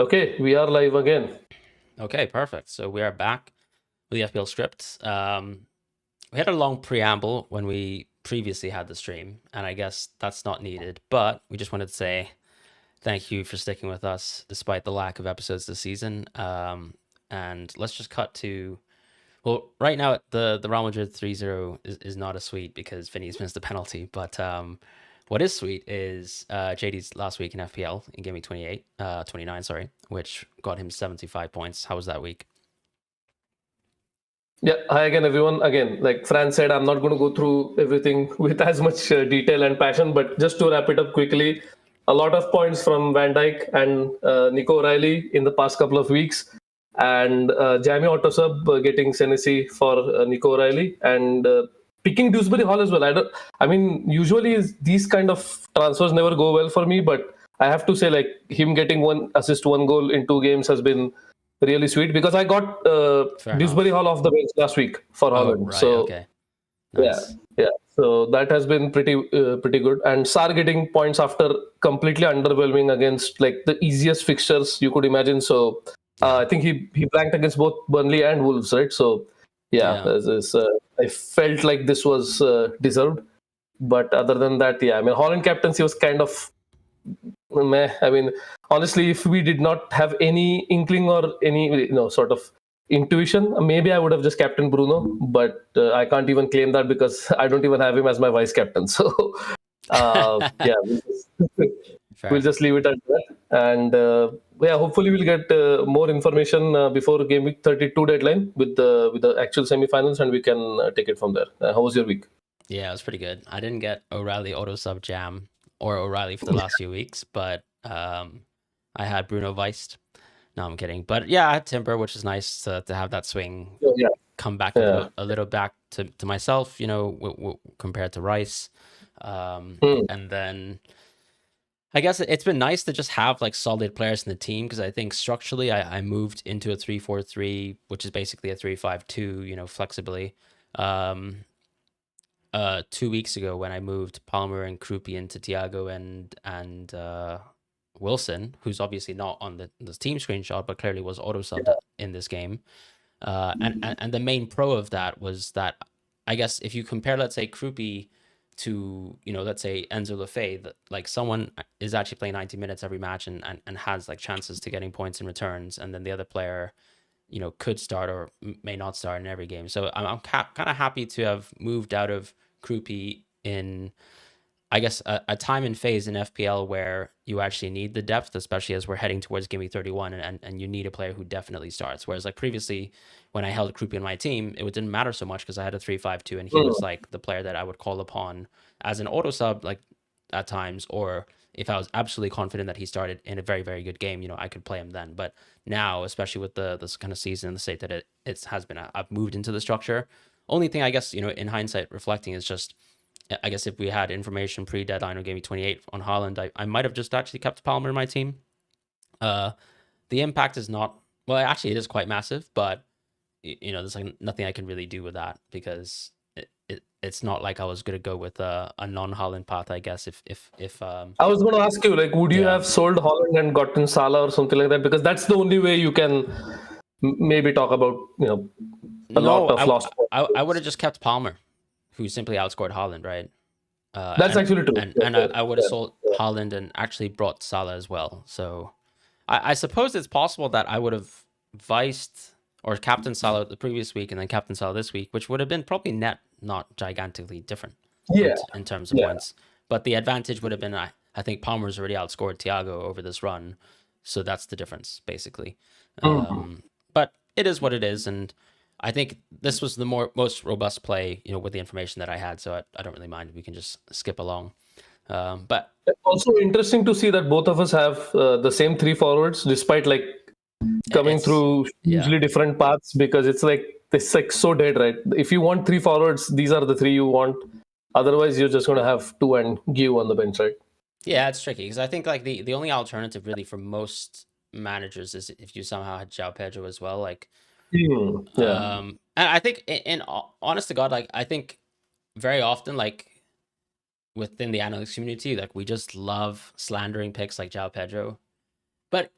Okay, we are live again. Okay, perfect. So we are back with the FPL Script. We had a long preamble when we previously had the stream, and I guess that's not needed, but we just wanted to say thank you for sticking with us despite the lack of episodes this season. And let's just cut to, well, right now the Real Madrid 3-0 is not a sweet because Vinny's missed the penalty, but what is sweet is JD's last week in FPL in Gameweek 29, sorry, which got him 75 points. How was that week? Yeah, hi again, everyone. Again, like Fran said, I'm not going to go through everything with as much detail and passion, but just to wrap it up quickly, a lot of points from Van Dijk and Nico O'Reilly in the past couple of weeks, and Jamie Autosub getting Senesi for Nico O'Reilly and picking Dewsbury Hall as well. I mean, usually these kind of transfers never go well for me, but I have to say, like him getting one assist, one goal in 2 games has been really sweet because I got Fair Dewsbury enough. Hall off the bench last week for Oh, Holland. right. So Okay. yeah, Nice. yeah. So that has been pretty good. And Sar getting points after completely underwhelming against like the easiest fixtures you could imagine. So Yeah. I think he blanked against both Burnley and Wolves, right? So yeah, Yeah. I felt like this was deserved. But other than that, yeah, I mean, Holland captaincy was kind of meh. I mean, honestly, if we did not have any inkling or any sort of intuition, maybe I would have just captained Bruno. But I can't even claim that because I don't even have him as my vice captain. So yeah, we'll Fair. just leave it at that. And yeah, hopefully we'll get more information before game week 32 deadline with the actual semifinals, and we can take it from there. How was your week? Yeah, it was pretty good. I didn't get O'Reilly auto sub jam or O'Reilly for the last few weeks, but I had Bruno Weist. No, I'm kidding. But yeah, I had Timber, which is nice to have that swing Yeah, come back yeah. a little back to myself, compared to Rice. Hmm. And then I guess it's been nice to just have like solid players in the team because I think structurally I moved into a 3-4-3, which is basically a 3-5-2, flexibly. Um, 2 weeks ago when I moved Palmer and Krupi into Thiago and Wilson, who's obviously not on the team screenshot, but clearly was auto subbed in this game. And the main pro of that was that I guess if you compare, let's say, Krupi to, let's say Enzo Lefebvre, that like someone is actually playing 90 minutes every match and has like chances to getting points in returns, and then the other player, could start or may not start in every game. So I'm kind of happy to have moved out of Krupi in, I guess, a time and phase in FPL where you actually need the depth, especially as we're heading towards Game 31, and you need a player who definitely starts. Whereas like previously, when I held Krupi on my team, it didn't matter so much because I had a 3-5-2, and he was like the player that I would call upon as an auto sub, like at times, or if I was absolutely confident that he started in a very, very good game, I could play him then. But now, especially with this kind of season and the state that it has been, I've moved into the structure. Only thing I guess, in hindsight reflecting is just, I guess if we had information pre-deadline or Game 28 on Haaland, I might have just actually kept Palmer in my team. The impact is not, well, actually it is quite massive, but there's like nothing I can really do with that because it's not like I was gonna go with a non-Haaland path, I guess. If I was going to ask you, like, would you Yeah. have sold Holland and gotten Salah or something like that? Because that's the only way you can maybe talk about, a lot No, of lost I would points. have just kept Palmer, who simply outscored Haaland, right? That's And actually true. and Yeah, and yeah, I would have sold Haaland and actually brought Salah as well. So I suppose it's possible that I would have viced or captain Salah the previous week and then captain Salah this week, which would have been probably net not gigantically different yeah, in terms of yeah. points. But the advantage would have been I think Palmer's already outscored Thiago over this run, so that's the difference basically. Mhm. But it is what it is, and I think this was the most robust play, with the information that I had. So I don't really mind. We can just skip along. But Also interesting to see that both of us have the same three forwards, despite like coming it's through yeah. hugely different paths. Because it's like so dead, right? If you want three forwards, these are the three you want. Otherwise, you're just going to have two and give on the bench, right? Yeah, it's tricky because I think like the only alternative really for most managers is if you somehow had João Pedro as well. Like, Yeah. and I think honest to God, like I think very often like within the analytics community, like we just love slandering picks like João Pedro. But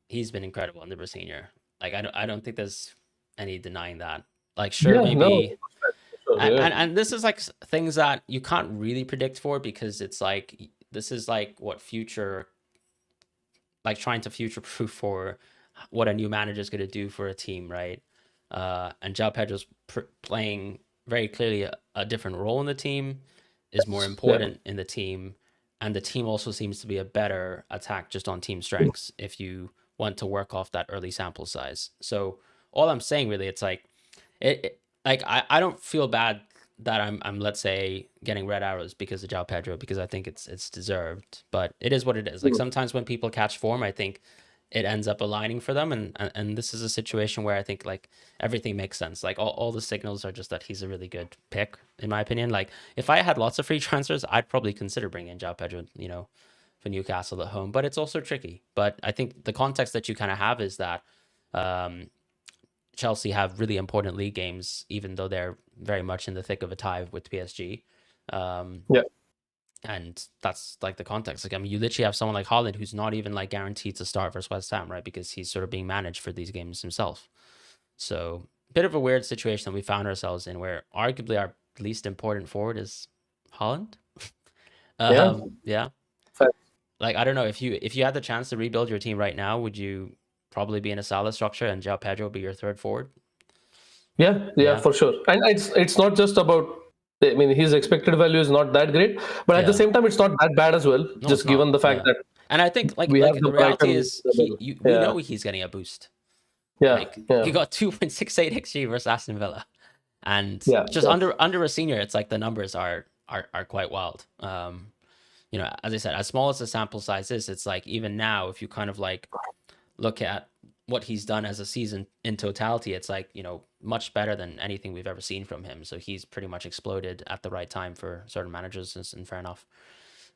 he's been incredible under Senior. Like I don't think there's any denying that. Like sure, Yeah, no, maybe sure, yeah. and this is like things that you can't really predict for, because it's like this is like what future, like trying to future proof for what a new manager is going to do for a team, right? And João Pedro's playing very clearly a different role in the team, is more Yeah. important in the team, and the team also seems to be a better attack just on team strengths if you want to work off that early sample size. So all I'm saying really, it's like like I don't feel bad that I'm let's say getting red arrows because of João Pedro, because I think it's deserved, but it is what it is. Like sometimes when people catch form, I think it ends up aligning for them, and this is a situation where I think like everything makes sense. Like all the signals are just that he's a really good pick in my opinion. Like if I had lots of free transfers, I'd probably consider bringing in João Pedro, for Newcastle at home, but it's also tricky. But I think the context that you kind of have is that um, Chelsea have really important league games, even though they're very much in the thick of a tie with PSG. Yeah. And that's like the context. Like, I mean, you literally have someone like Haaland who's not even like guaranteed to start versus West Ham, right? Because he's sort of being managed for these games himself. So, bit of a weird situation that we found ourselves in, where arguably our least important forward is Haaland. Yeah. Yeah. Fact. Like I don't know, if you had the chance to rebuild your team right now, would you probably be in a Salah structure and João Pedro be your third forward? Yeah, Yeah. for sure. And it's not just about. I mean, his expected value is not that great, but at the Yeah. same time, it's not that bad as well. No, it's Just not. given the fact Yeah. that And I think like we have the the reality Brighton. is we Yeah, know he's getting a boost. yeah, Like yeah, he got 2.68 XG versus Aston Villa. And yeah, just under a senior, it's like the numbers are quite wild. As I said, as small as the sample size is, it's like even now, if you kind of like look at what he's done as a season in totality, it's like, much better than anything we've ever seen from him. So he's pretty much exploded at the right time for certain managers, and fair enough.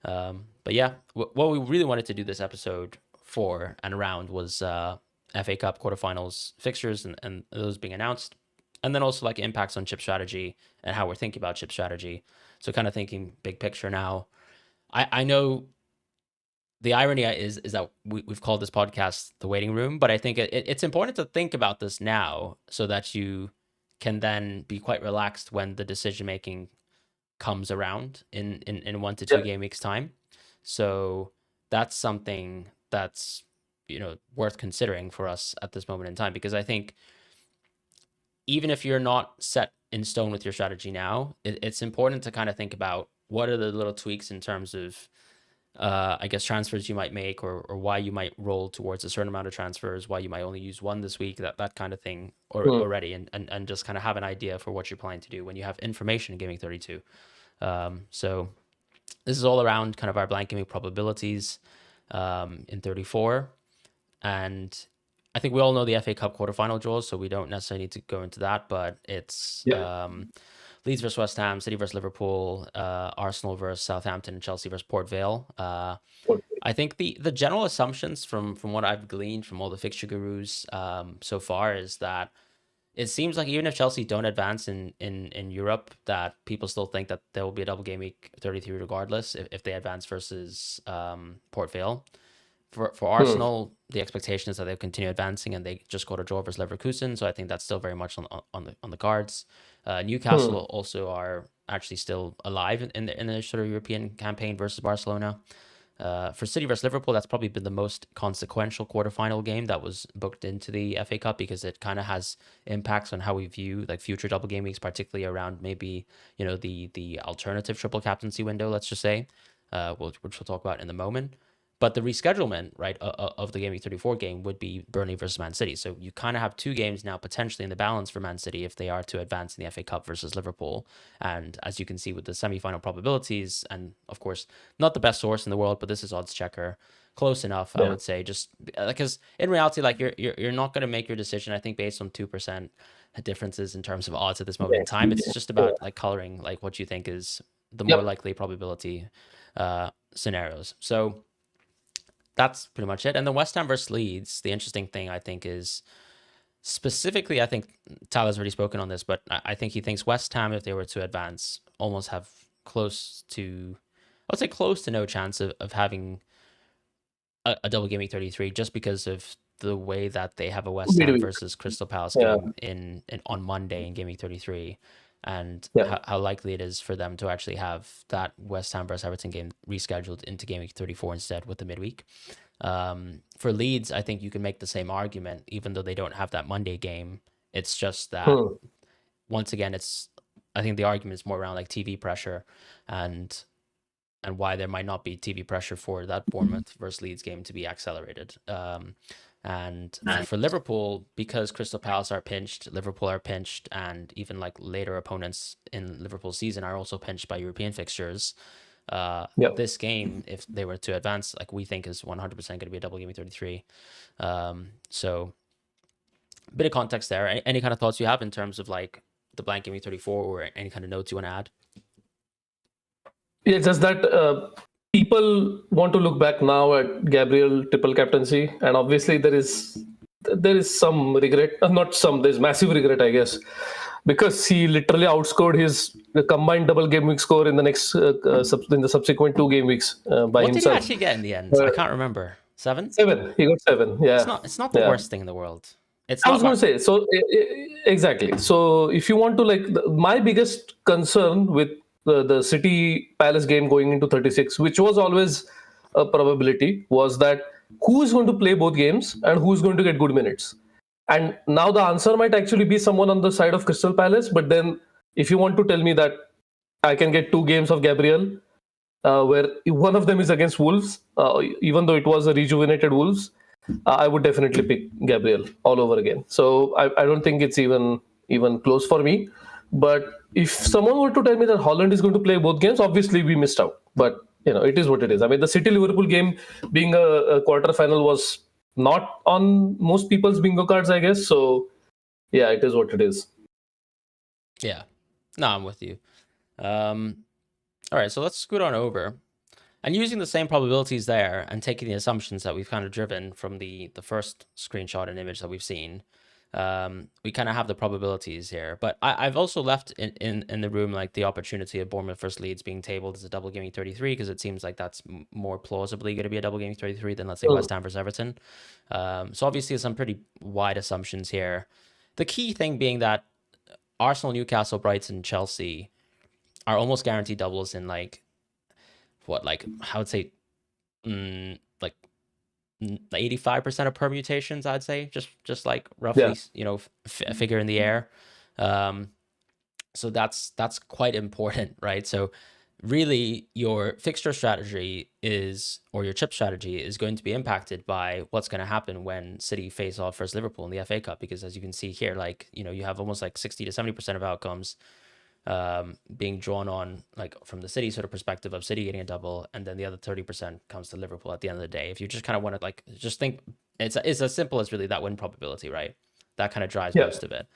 But yeah, what we really wanted to do this episode for and around was FA Cup quarterfinals fixtures and those being announced. And then also like impacts on chip strategy and how we're thinking about chip strategy. So kind of thinking big picture now. I know the irony is that we've called this podcast The Waiting Room, but I think it's important to think about this now so that you can then be quite relaxed when the decision making comes around in 1 to 2 yeah, game weeks time. So that's something that's worth considering for us at this moment in time, because I think even if you're not set in stone with your strategy now, it's important to kind of think about what are the little tweaks in terms of I guess transfers you might make, or why you might roll towards a certain amount of transfers, why you might only use one this week, that kind of thing already, and just kind of have an idea for what you're planning to do when you have information in Gaming 32. So this is all around kind of our blank gaming probabilities in 34. And I think we all know the FA Cup quarterfinal draws, so we don't necessarily need to go into that, but it's Leeds versus West Ham, City versus Liverpool, Arsenal versus Southampton, and Chelsea versus Port Vale. I think the general assumptions from what I've gleaned from all the fixture gurus so far is that it seems like even if Chelsea don't advance in Europe, that people still think that there will be a double game week 33 regardless if they advance versus Port Vale. For Arsenal, the expectation is that they'll continue advancing, and they just got a draw versus Leverkusen, so I think that's still very much on the cards. Newcastle also are actually still alive in their sort of European campaign versus Barcelona. For City versus Liverpool, that's probably been the most consequential quarterfinal game that was booked into the FA Cup, because it kind of has impacts on how we view like future double game weeks, particularly around maybe the alternative triple captaincy window, let's just say, which we'll talk about in a moment. But the reschedulement, right, of the Game Week 34 game would be Burnley versus Man City. So you kind of have 2 games now potentially in the balance for Man City if they are to advance in the FA Cup versus Liverpool. And as you can see with the semi-final probabilities, and of course, not the best source in the world, but this is Odds Checker, close enough, I would say. Just because in reality, like you're not going to make your decision, I think, based on 2% differences in terms of odds at this moment in time. It's just about like coloring like what you think is the more likely probability scenarios. So that's pretty much it. And the West Ham versus Leeds, the interesting thing I think is specifically, I think Tyler's already spoken on this, but I think he thinks West Ham, if they were to advance, almost have close to no chance of having a double Gameweek 33 just because of the way that they have a West Ham Midweek. versus Crystal Palace Yeah. game in on Monday in Gameweek 33, and Yeah. how likely it is for them to actually have that West Ham versus Everton game rescheduled into Gameweek 34 instead with the midweek. For Leeds, I think you can make the same argument, even though they don't have that Monday game. It's just that once again, I think the argument is more around like TV pressure and why there might not be TV pressure for that Bournemouth versus Leeds game to be accelerated. And for Liverpool, because Crystal Palace are pinched, Liverpool are pinched, and even like later opponents in Liverpool's season are also pinched by European fixtures. This game, if they were to advance, like we think is 100% going to be a double Gameweek 33. So a bit of context there. Any kind of thoughts you have in terms of like the blank Gameweek 34 or any kind of notes you want to add? Yeah, just that people want to look back now at Gabriel triple captaincy, and obviously there is some regret. Not some. There's massive regret, I guess, because he literally outscored his combined double game week score in the next in the subsequent 2 game weeks by what himself. What did he actually get in the end? I can't remember. 7? 7. He got 7. Yeah. It's not the worst thing in the world. I was going to say, so exactly. So if you want to my biggest concern with the City Palace game going into 36, which was always a probability, was that who is going to play both games and who is going to get good minutes. And now the answer might actually be someone on the side of Crystal Palace. But then if you want to tell me that I can get 2 games of Gabriel, where one of them is against Wolves, even though it was a rejuvenated Wolves, I would definitely pick Gabriel all over again. So I don't think it's even close for me. But if someone were to tell me that Holland is going to play both games, obviously we missed out. But it is what it is. I mean, the City Liverpool game being a quarter final was not on most people's bingo cards, I guess. So yeah, it is what it is. Yeah, no, I'm with you. All right, so let's scoot on over. And using the same probabilities there and taking the assumptions that we've kind of driven from the first screenshot and image that we've seen, we kind of have the probabilities here. But I've also left in the room like the opportunity of Bournemouth versus Leeds being tabled as a double Gameweek 33 because it seems like that's more plausibly going to be a double Gameweek 33 than, let's say, West Ham versus Everton. So obviously some pretty wide assumptions here. The key thing being that Arsenal, Newcastle, Brighton, Chelsea are almost guaranteed doubles in like I would say like 85% of permutations, I'd say, just like roughly, a figure in the air. So that's quite important, right? So really your fixture strategy or your chip strategy is going to be impacted by what's going to happen when City face off versus Liverpool in the FA Cup, because as you can see here, like, you have almost like 60 to 70% of outcomes being drawn on like from the City sort of perspective of City getting a double, and then the other 30% comes to Liverpool at the end of the day. If you just kind of want to like just think it's as simple as really that win probability, right? That kind of drives most of it.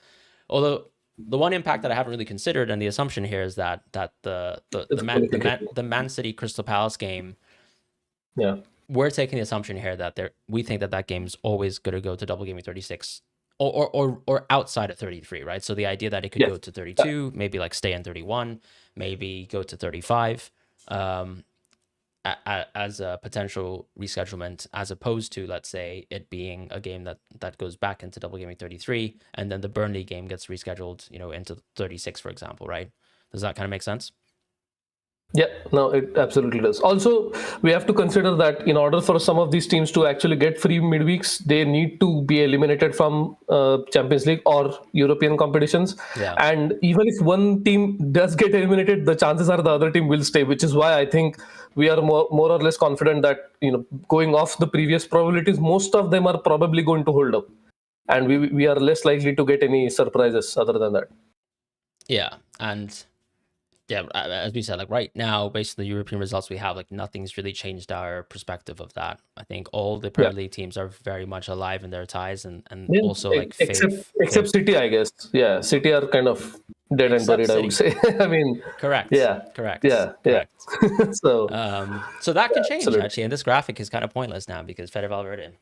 Although the one impact that I haven't really considered, and the assumption here, is that the Man City Crystal Palace game, we're taking the assumption here that we think that game is always going to go to double Gameweek 36 or outside of 33, right? So the idea that it could go to 32, maybe like stay in 31, maybe go to 35 as a potential reschedulement, as opposed to, let's say, it being a game that goes back into double Gameweek 33, and then the Burnley game gets rescheduled, into 36, for example, right? Does that kind of make sense? Yeah, no, it absolutely does. Also, we have to consider that in order for some of these teams to actually get free midweeks, they need to be eliminated from Champions League or European competitions. Yeah. And even if one team does get eliminated, the chances are the other team will stay, which is why I think we are more or less confident that, going off the previous probabilities, most of them are probably going to hold up. And we are less likely to get any surprises other than that. Yeah, and yeah, as we said, like right now, based on the European results we have, like nothing's really changed our perspective of that. I think all the Premier League teams are very much alive in their ties, and also like except City, I guess. Yeah, City are kind of dead and buried, I would say. I mean, correct. Yeah, correct. Yeah, correct. Yeah. So that can change actually, and this graphic is kind of pointless now because Fede Valverde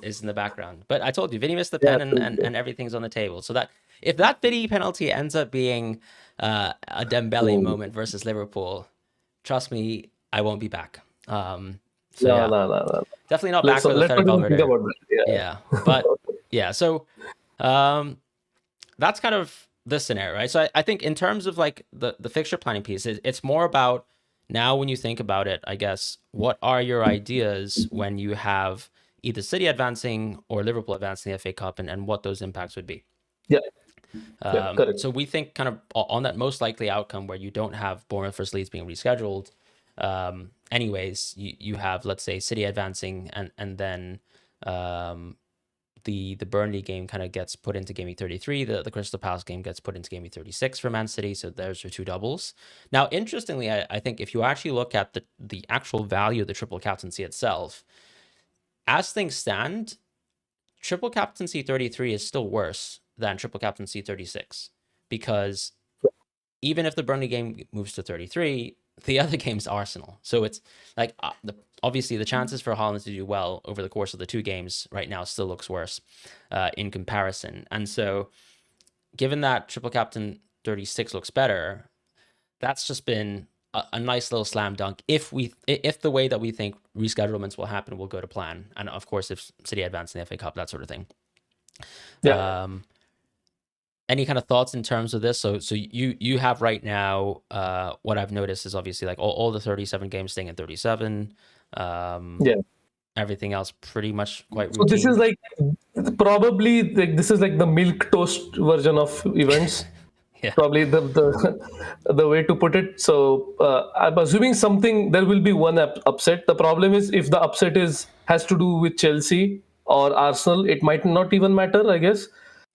is in the background. But I told you, Vinny missed the pen, and everything's on the table. So that if that Vinny penalty ends up being a Dembele moment versus Liverpool, trust me, I won't be back. So No, yeah, no, no, no. definitely not Let's back with not Fede even think Valverde. about that. Yeah. Yeah, but yeah, so that's kind of this scenario, right? So I think in terms of like the fixture planning piece, it's more about now when you think about it, I guess, what are your ideas when you have either City advancing or Liverpool advancing the FA Cup, and what those impacts would be. Yeah. Yeah. Correct. So we think kind of on that most likely outcome where you don't have Bournemouth versus Leeds being rescheduled. Anyways, you have, let's say, City advancing, and then the Burnley game kind of gets put into Gameweek 33. The Crystal Palace game gets put into Gameweek 36 for Man City. So there's your two doubles. Now, interestingly, I think if you actually look at the actual value of the triple captaincy itself, as things stand, triple captaincy 33 is still worse than triple captaincy 36, because even if the Burnley game moves to 33, the other game's Arsenal. So it's like obviously the chances for Haaland to do well over the course of the two games right now still looks worse in comparison. And so given that triple captain 36 looks better, that's just been a nice little slam dunk if the way that we think reschedulements will happen will go to plan, and of course if City advance in the FA Cup, that sort of thing. Yeah. Any kind of thoughts in terms of this? So you have right now, what I've noticed is obviously like all the 37 games staying at 37. Yeah. Everything else pretty much quite So routine. this is like probably like this is like the milk toast version of events. Yeah. Probably the way to put it. So I'm assuming there will be one upset. The problem is if the upset has to do with Chelsea or Arsenal, it might not even matter, I guess.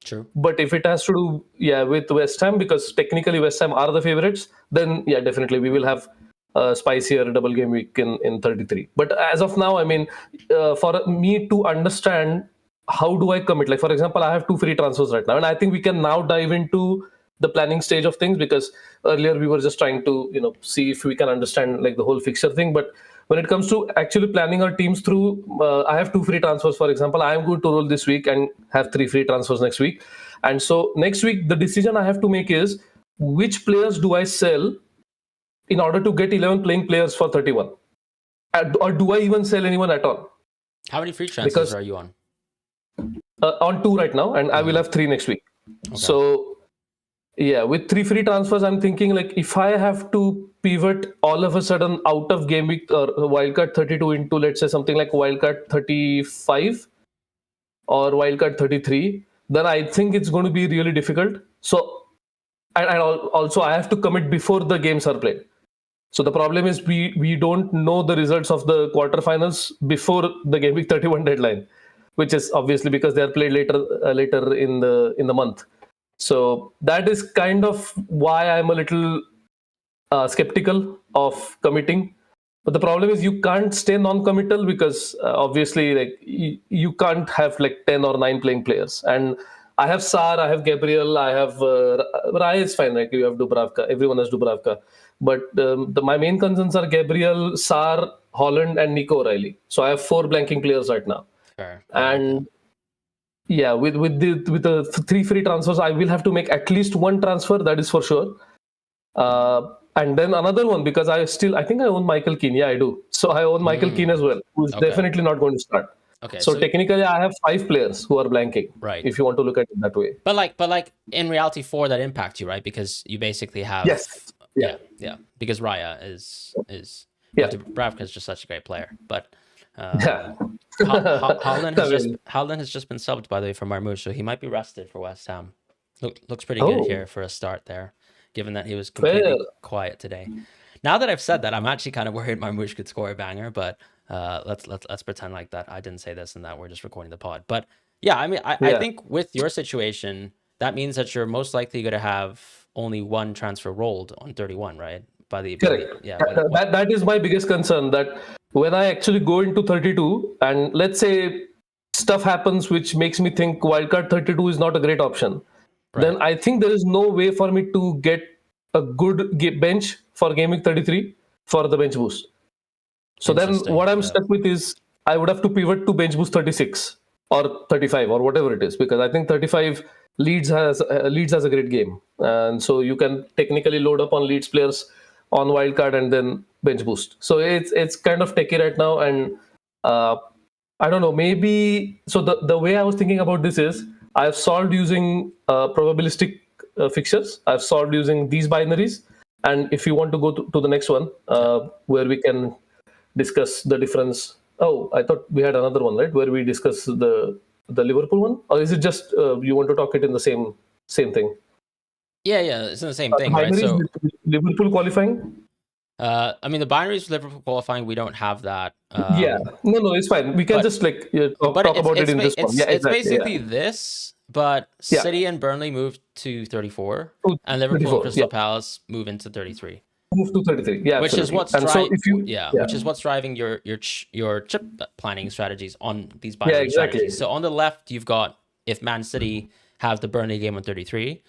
True. But if it has to do with West Ham, because technically West Ham are the favorites, then definitely we will have a spicier double game week in 33. But as of now, I mean, for me to understand how do I commit, like for example, I have 2 free transfers right now, and I think we can now dive into the planning stage of things, because earlier we were just trying to see if we can understand like the whole fixture thing. But when it comes to actually planning our teams through, I have 2 free transfers, for example. I am going to roll this week and have 3 free transfers next week. And so next week, the decision I have to make is which players do I sell in order to get 11 playing players for 31? Or do I even sell anyone at all? How many free transfers are you on? On 2 right now, and I will have 3 next week. Okay. So with 3 free transfers, I'm thinking like if I have to pivot all of a sudden out of game week or wildcard 32 into, let's say, something like wildcard 35 or wildcard 33, then I think it's going to be really difficult. So, and also I have to commit before the games are played. So the problem is we don't know the results of the quarterfinals before the game week 31 deadline, which is obviously because they are played later in the month. So that is kind of why I'm a little skeptical of committing. But the problem is you can't stay non-committal, because obviously like you can't have like 10 or 9 playing players. And I have Sar, I have Gabriel, I have Raya is fine, right? You have Dubravka, everyone has Dubravka. But my main concerns are Gabriel, Sar, Holland, and Nico O'Reilly. So I have 4 blanking players right now. Fair. And with the 3 free transfers, I will have to make at least 1 transfer, that is for sure. And then another one, because I think I own Michael Keane. Yeah, I do. So I own Michael Keane as well, who's definitely not going to start. Okay. So technically, I have 5 players who are blanking. Right. If you want to look at it that way. But like in reality, 4 that impact you, right? Because you basically have. Yes. Yeah. Because Raya is Dubravka is just such a great player, but. Haaland has just been subbed, by the way, for Marmoush, so he might be rested for West Ham. Looks pretty good here for a start there, given that he was completely quiet today. Now that I've said that, I'm actually kind of worried Marmoush could score a banger, but let's pretend like that I didn't say this and that we're just recording the pod. But yeah, I mean, I think with your situation, that means that you're most likely going to have only 1 transfer rolled on 31, right? Correct. That is my biggest concern, that when I actually go into 32 and let's say stuff happens which makes me think wildcard 32 is not a great option, then I think there is no way for me to get a good bench for game week 33 for the bench boost. So then what I'm stuck with is I would have to pivot to bench boost 36 or 35 or whatever it is, because I think 35 Leeds has a great game, and so you can technically load up on Leeds players on wildcard and then bench boost. So it's kind of techie right now, and I don't know. Maybe so. The way I was thinking about this is I've solved using probabilistic fixtures. I've solved using these binaries, and if you want to go to the next one, where we can discuss the difference. Oh, I thought we had another one, right? Where we discuss the Liverpool one, or is it just you want to talk it in the same thing? Yeah, it's in the same thing, right? Binaries, So Liverpool qualifying. I mean, the binaries for Liverpool qualifying, we don't have that. Yeah, no, it's fine. We can but- just like But talk about it in this one. Yeah, it's exactly. basically Yeah. this, but Yeah. City and Burnley moved to 34, To and Liverpool 34, and Crystal yeah. Palace move into 33. Move to 33. Yeah, Which is absolutely. what's and so if you which is what's driving your chip planning strategies on these binary Yeah, exactly. strategies. So on the left, you've got if Man City have the Burnley game on 33,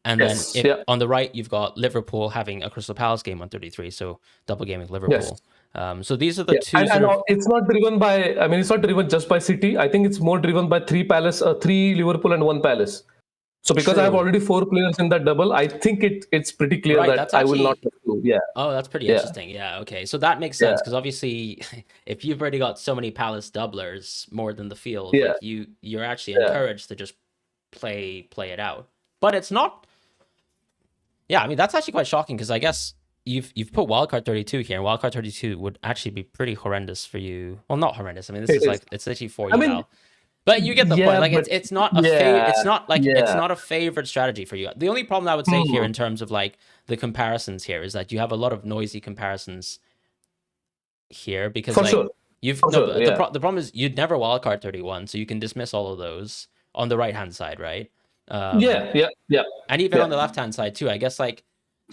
and Yes, then yeah. on the right, you've got Liverpool having a Crystal Palace game on 33. So double game with Liverpool. So these are the two. and it's not driven by. I mean, it's not driven just by City. I think it's more driven by three Liverpool and one Palace. So because I have True. already 4 players in that double, I think it's pretty clear Right, that that's I will not. actually- Yeah. Oh, that's pretty Yeah. interesting. Yeah, okay. So that makes sense because obviously if you've already got so many Palace doublers more than the field, Yeah. like you're actually encouraged to just play it out. But it's not. Yeah, I mean that's actually quite shocking because I guess you've put wildcard 32 here, and wildcard 32 would actually be pretty horrendous for you. Well, not horrendous. I mean, this is like it's literally for you now. But you get the point. Like it's not a it's not a favorite strategy for you. The only problem I would say here in terms of like the comparisons here is that you have a lot of noisy comparisons here because For like sure. the problem is you'd never wildcard 31, so you can dismiss all of those on the right hand side, right? Yeah. And even on the left hand side too, I guess like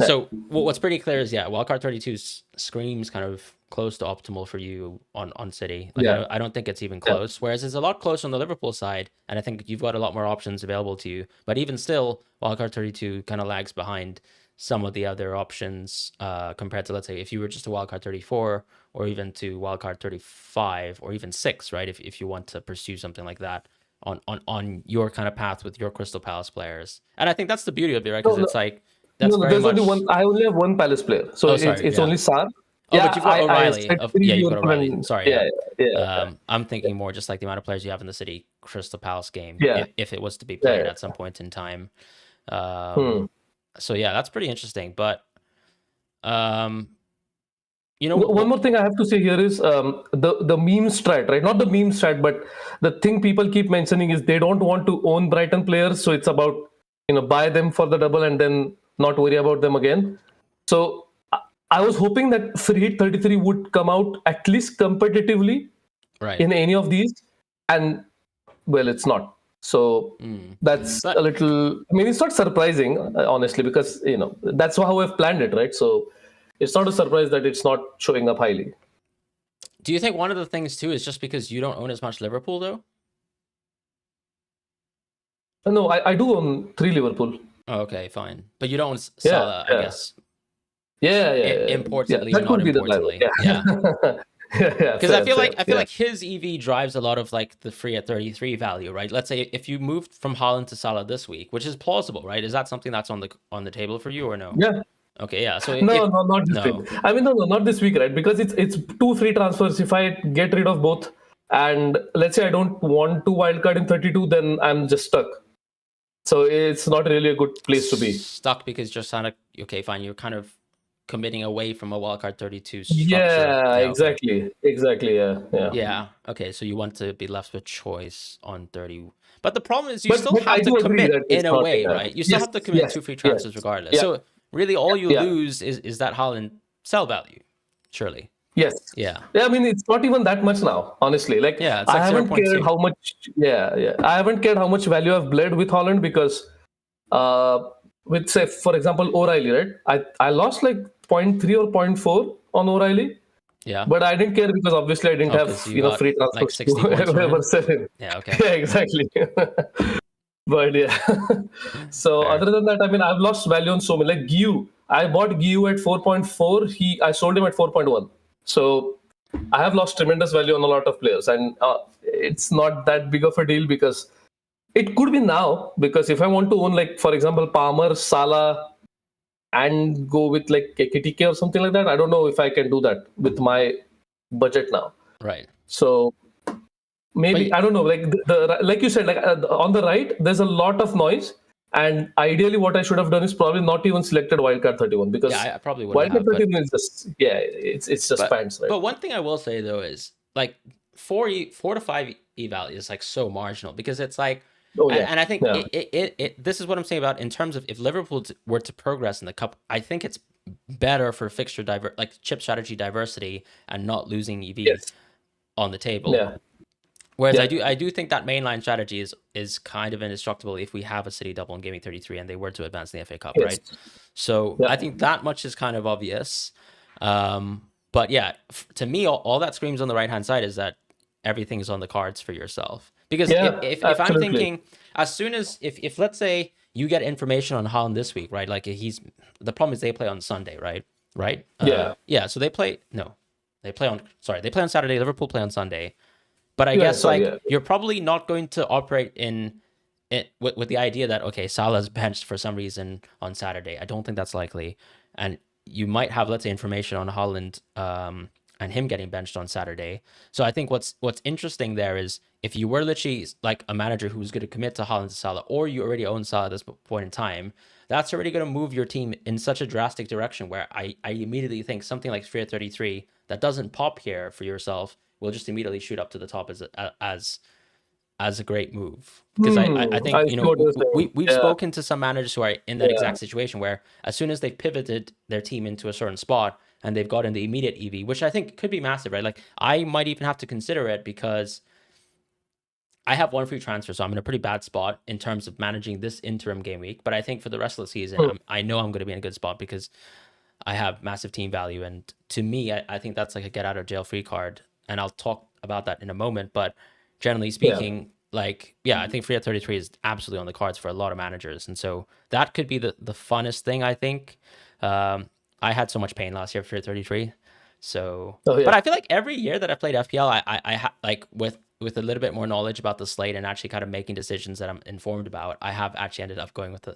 so what's pretty clear is wildcard 32 screams kind of close to optimal for you on City. Like I don't think it's even close. Whereas it's a lot closer on the Liverpool side, and I think you've got a lot more options available to you. But even still, wildcard 32 kind of lags behind some of the other options compared to, let's say, if you were just to wildcard 34 or even to wildcard 35 or even 6, right? If you want to pursue something like that on your kind of path with your Crystal Palace players. And I think that's the beauty of it, right? Because it's like that's very there's much... only one. I only have one Palace player, so it's only Sarr. Oh, but you've got O'Reilly. You've got O'Reilly. And, Sorry. Yeah. I'm thinking more just like the amount of players you have in the City Crystal Palace game. Yeah. If it was to be played at some point in time. So yeah, that's pretty interesting. But you know, one more thing I have to say here is the meme strat, right? Not the meme strat, but the thing people keep mentioning is they don't want to own Brighton players, so it's about buy them for the double and then not worry about them again. So I was hoping that free hit 33 would come out at least competitively in any of these, and well, it's not. So that's a little. I mean, it's not surprising, honestly, because that's how I've planned it, right? So it's not a surprise that it's not showing up highly. Do you think one of the things too is just because you don't own as much Liverpool though? No, I do own 3 Liverpool. Oh, okay, fine, but you don't own Salah, I guess. Yeah. Importantly, that or could not be importantly. Yeah. Because I feel like his EV drives a lot of like the free at 33 value, right? Let's say if you moved from Haaland to Salah this week, which is plausible, right? Is that something that's on the table for you or no? Yeah. Okay, yeah. So no, not this week. I mean, no, not this week, right? Because it's 2 free transfers. If I get rid of both, and let's say I don't want to wildcard in 32, then I'm just stuck. So it's not really a good place to be. Stuck because you're kind of okay, fine. You're kind of committing away from a wildcard 32 structure. Yeah, exactly. Yeah. Okay, so you want to be left with choice on 30. But the problem is you still have to commit in a way, right? You still have to commit 2 free transfers regardless. Yeah. So really all you lose is that Haaland sell value, surely. Yes. Yeah. I mean, it's not even that much now, honestly. Like, it's like I haven't cared how much. I haven't cared how much value I've bled with Haaland because, with say for example O'Reilly, right? I lost like 0.3 or 0.4 on O'Reilly. Yeah. But I didn't care because obviously I didn't have free transfers like 60 to whoever sell him. Yeah. Okay. Yeah, exactly. But yeah. So other than that, I mean, I've lost value on so many. Like GU, I bought GU at 4.4. I sold him at 4.1. So I have lost tremendous value on a lot of players, and it's not that big of a deal because it could be now. Because if I want to own, like for example, Palmer, Salah, and go with like KTK or something like that. I don't know if I can do that with my budget now. Right. So maybe I don't know. Like like you said, like on the right, there's a lot of noise. And ideally, what I should have done is probably not even selected wildcard 31 because Yeah, I probably wouldn't wildcard have. But 31 is just it's just pants, right? but one thing I will say though is like 4 to 5 eval is like so marginal because it's like, Oh yeah, and I think yeah, this is what I'm saying about in terms of if Liverpool were to progress in the cup, I think it's better for fixture like chip strategy diversity and not losing EV yes, on the table. yeah, Whereas yeah. I do think that mainline strategy is kind of indestructible if we have a City double in Gaming 33 and they were to advance in the FA Cup, Yes. right? So Yeah. I think that much is kind of obvious. But yeah, to me, all that screams on the right hand side is that everything's on the cards for yourself. Because Yeah, if I'm absolutely. thinking, as soon as if let's say you get information on Haaland this week, right? Like the problem is they play on Sunday, right? Right? Yeah. So they play on Saturday. Liverpool play on Sunday. But I Yeah, guess sorry, like yeah. you're probably not going to operate in it with the idea that okay, Salah's benched for some reason on Saturday. I don't think that's likely, and you might have, let's say, information on Haaland and him getting benched on Saturday. So I think what's interesting there is if you were literally like a manager who's going to commit to Haaland to Salah, or you already own Salah at this point in time, that's already going to move your team in such a drastic direction where I immediately think something like 333 that doesn't pop here for yourself will just immediately shoot up to the top as a great move. Because I think, I see what you're saying. we've Yeah, spoken to some managers who are in that yeah. exact situation where as soon as they've pivoted their team into a certain spot and they've gotten the immediate EV, which I think could be massive, right? Like I might even have to consider it because I have one free transfer, so I'm in a pretty bad spot in terms of managing this interim game week. But I think for the rest of the season, I know I'm going to be in a good spot because I have massive team value. And to me, I think that's like a get out of jail free card. And I'll talk about that in a moment. But generally speaking, I think free at 33 is absolutely on the cards for a lot of managers. And so that could be the funnest thing, I think. I had so much pain last year for free at 33. So, Oh, yeah. but I feel like every year that I played FPL, I like with a little bit more knowledge about the slate and actually kind of making decisions that I'm informed about, I have actually ended up going with a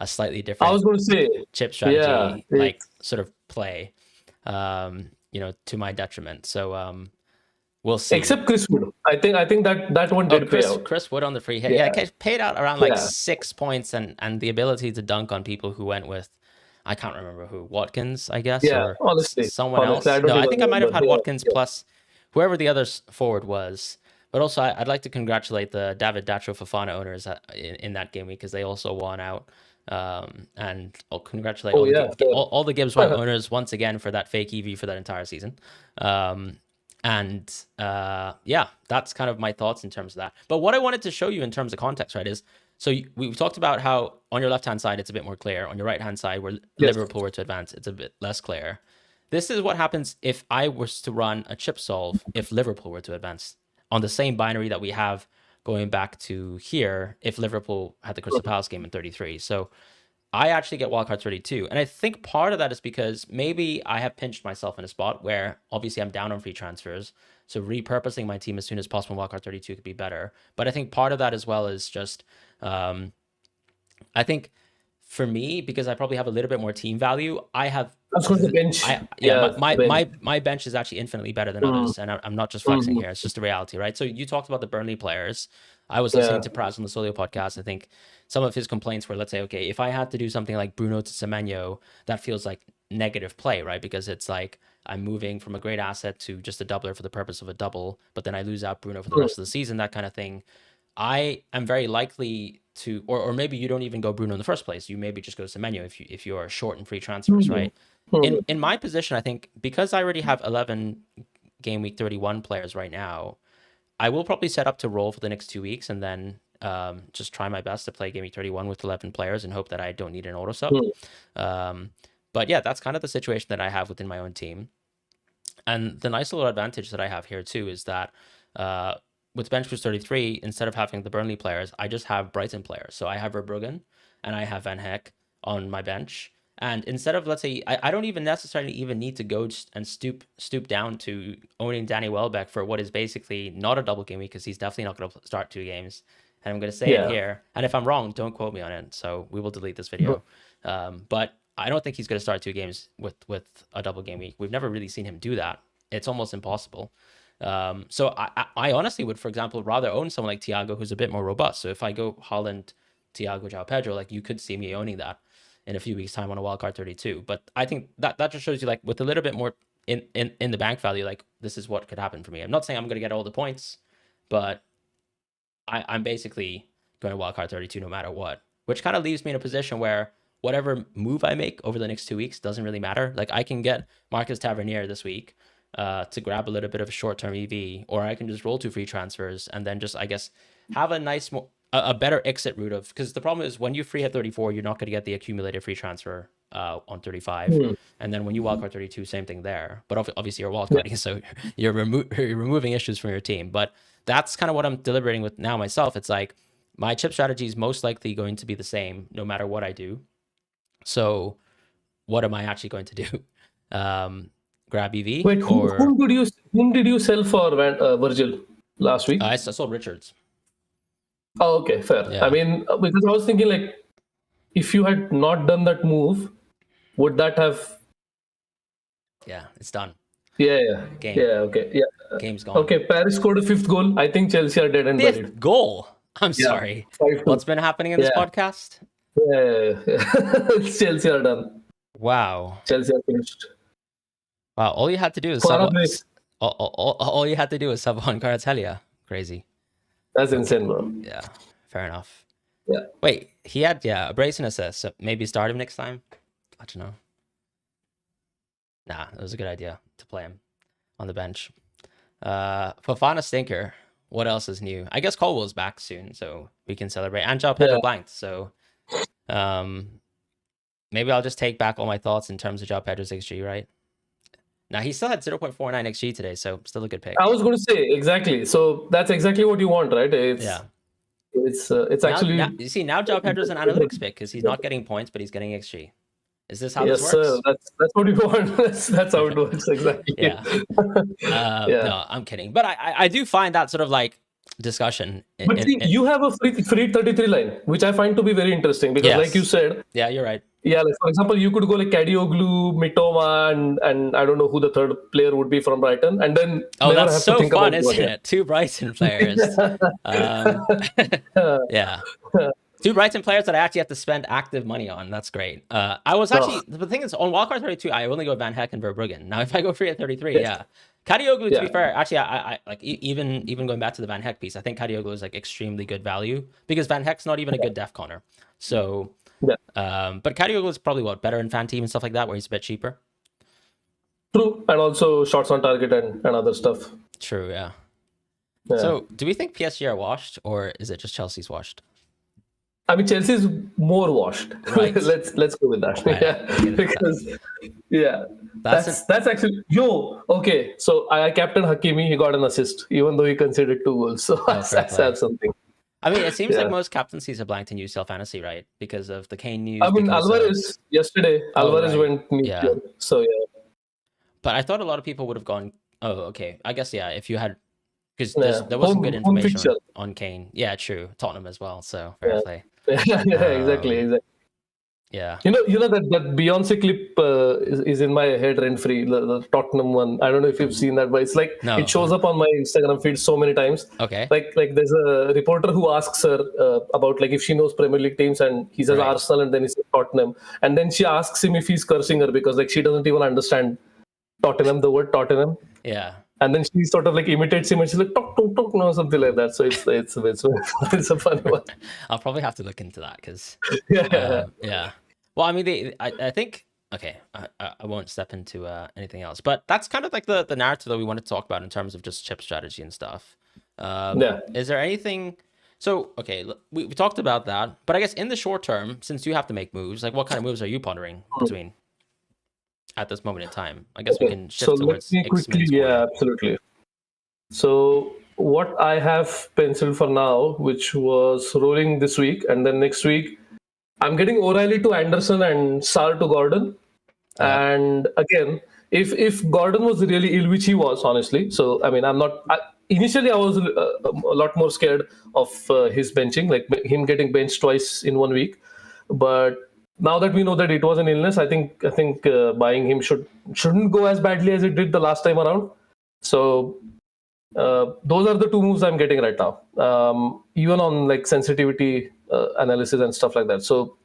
slightly I different was going to say, chip strategy, yeah, like sort of play, to my detriment. So we'll see. except Chris Wood. I think that one did pay out. Chris Wood on the free hit. Yeah. Yeah, paid out around like Yeah. 6 points and the ability to dunk on people who went with, I can't remember who, Watkins, I guess, Yeah, or honestly, someone else. I don't No, I even think I might have had remember. Yeah, Watkins yeah. plus whoever the other forward was. But also, I'd like to congratulate the David Datro Fofana owners in that game week because they also won out. And I'll congratulate all the Gibbs White owners once again for that fake EV for that entire season. Yeah, that's kind of my thoughts in terms of that. But what I wanted to show you in terms of context, right, is so we've talked about how on your left-hand side, it's a bit more clear. On your right-hand side, where Liverpool were to advance, it's a bit less clear. This is what happens if I was to run a chip solve if Liverpool were to advance on the same binary that we have going back to here if Liverpool had the Crystal Palace game in 33. So I actually get wildcard 32. And I think part of that is because maybe I have pinched myself in a spot where obviously I'm down on free transfers. So repurposing my team as soon as possible in wildcard 32 could be better. But I think part of that as well is just, I think for me, because I probably have a little bit more team value, I have the bench. My bench is actually infinitely better than others, and I'm not just flexing here. It's just a reality, right? So you talked about the Burnley players. I was listening to Praz on the Solio podcast. I think some of his complaints were, let's say, okay, if I had to do something like Bruno to Semenyo, that feels like negative play, right? Because it's like I'm moving from a great asset to just a doubler for the purpose of a double, but then I lose out Bruno for the rest of the season, that kind of thing. I am very likely to, or maybe you don't even go Bruno in the first place. You maybe just go Semenyo if you are short and free transfers, right? In my position, I think because I already have 11 game week 31 players right now, I will probably set up to roll for the next 2 weeks and then just try my best to play game week 31 with 11 players and hope that I don't need an auto sub. But yeah, that's kind of the situation that I have within my own team. And the nice little advantage that I have here too is that with bench boost 33, instead of having the Burnley players, I just have Brighton players. So I have Verbruggen and I have Van Heck on my bench. And instead of, let's say, I don't even necessarily even need to go and stoop down to owning Danny Welbeck for what is basically not a double game week because he's definitely not going to start 2 games. And I'm going to say it here. And if I'm wrong, don't quote me on it. So we will delete this video. But I don't think he's going to start 2 games with a double game week. We've never really seen him do that. It's almost impossible. So I honestly would, for example, rather own someone like Thiago, who's a bit more robust. So if I go Holland, Thiago, João Pedro, like you could see me owning that in a few weeks' time on a wildcard 32. But I think that just shows you, like, with a little bit more in the bank value, like this is what could happen for me. I'm not saying I'm going to get all the points, but I'm basically going to wildcard 32 no matter what, which kind of leaves me in a position where whatever move I make over the next 2 weeks doesn't really matter. Like I can get Marcus Tavernier this week to grab a little bit of a short-term EV, or I can just roll 2 free transfers and then just, I guess, have a nice, a better exit route of, because the problem is when you free hit 34, you're not going to get the accumulated free transfer on 35. And then when you wildcard 32, same thing there. But obviously you're wildcarding, so you're removing issues from your team. But that's kind of what I'm deliberating with now myself. It's like my chip strategy is most likely going to be the same no matter what I do. So what am I actually going to do? Grab EV? Wait, whom did you sell for Virgil last week? I sold Richards. Oh, okay, fair. Yeah. I mean, because I was thinking, like, if you had not done that move, would that have? Yeah, it's done. Yeah. Game. Yeah. Okay. Yeah. Game's gone. Okay. Paris scored a 5th goal. I think Chelsea are dead and buried. 5th goal. I'm sorry. 5-2. What's been happening in this podcast? Yeah. Chelsea are done. Wow. Chelsea are finished. Wow. All you had to do is all you had to do is sub on Kvaratskhelia. Crazy. That's insane, bro. Yeah. Fair enough. Yeah. Wait, he had a brace and assist. So maybe start him next time. I don't know. Nah, it was a good idea to play him on the bench. Fofana stinker. What else is new? I guess Colwell's back soon, so we can celebrate. And João Pedro blanked, so maybe I'll just take back all my thoughts in terms of João Pedro's XG, right? Now he still had 0.49 XG today, so still a good pick. I was going to say exactly. So that's exactly what you want, right? It's actually. Now, you see, now João Pedro's an analytics pick because he's not getting points, but he's getting XG. Is this how this works? Yes, sir. That's what you want. That's how it works, exactly. Yeah. No, I'm kidding. But I do find that sort of like discussion. But you have a free 33 line, which I find to be very interesting because, like you said. Yeah, you're right. Yeah, like for example, you could go like Kadioglu, Mitoma, and I don't know who the third player would be from Brighton, and then that's so fun, isn't it? 2 Brighton players. Yeah. 2 Brighton players that I actually have to spend active money on. That's great. I was actually the thing is on wildcard 32, I only go Van Heck and Verbruggen. Now, if I go free at 33, Kadioglu, to be fair, actually, I like even going back to the Van Heck piece, I think Kadioglu is like extremely good value because Van Heck's not even a good def corner. So. But Kadioglu is probably better in fan team and stuff like that, where he's a bit cheaper. True, and also shots on target and other stuff. True, yeah. So, do we think PSG are washed, or is it just Chelsea's washed? I mean, Chelsea's more washed. Right. let's go with that. Right. Because that's actually okay. So I captained Hakimi. He got an assist, even though he conceded 2 goals. So that's something. I mean, it seems like most captaincies are blanked in UCL Fantasy, right? Because of the Kane news. I mean, Alvarez yesterday. Alvarez went nuclear. So yeah. But I thought a lot of people would have gone. Oh, okay. I guess if you had, because there wasn't good information on Kane. Yeah, true. Tottenham as well. So fair play. Exactly. Yeah. You know that Beyonce clip is in my head rent free. The Tottenham one. I don't know if you've seen that, but it's like it shows up on my Instagram feed so many times. Okay. Like there's a reporter who asks her about like if she knows Premier League teams, and he says Arsenal, and then he says Tottenham, and then she asks him if he's cursing her because like she doesn't even understand Tottenham, the word Tottenham. Yeah. And then she sort of like imitates him, and she's like talk, no, something like that. So it's a funny one. I'll probably have to look into that because yeah. Well, I mean, I think okay. I won't step into anything else, but that's kind of like the narrative that we want to talk about in terms of just chip strategy and stuff. Is there anything? So okay, we talked about that, but I guess in the short term, since you have to make moves, like what kind of moves are you pondering between? At this moment in time, I guess we can shift towards. Let me quickly, absolutely. So what I have penciled for now, which was rolling this week, and then next week, I'm getting O'Reilly to Anderson and Sarr to Gordon. And again, if Gordon was really ill, which he was, honestly. So I mean, initially I was a lot more scared of his benching, like him getting benched twice in 1 week, but now that we know that it was an illness, I think buying him shouldn't go as badly as it did the last time around. So those are the two moves I'm getting right now, even on like sensitivity analysis and stuff like that. So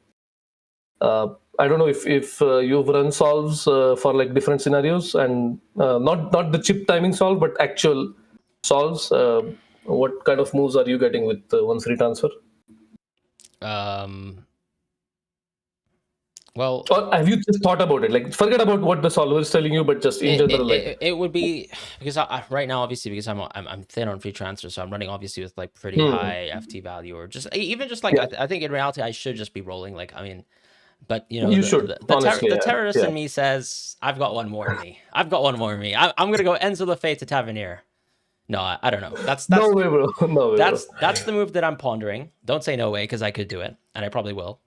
I don't know if you've run solves for like different scenarios, and not the chip timing solve, but actual solves. What kind of moves are you getting with one free transfer? Well, or have you just thought about it? Like, forget about what the solver is telling you, but just in general, like it would be because right now, obviously, because I'm thin on free transfer, so I'm running obviously with like pretty high FT value, or just even just like I think in reality I should just be rolling. Like, I mean, but you know, you should honestly, the terrorist in me says I've got one more in me. I've got one more in me. I'm gonna go Enzo Lefebvre to Tavernier. No, I don't know. That's no way, bro. No way, that's the move that I'm pondering. Don't say no way, because I could do it, and I probably will.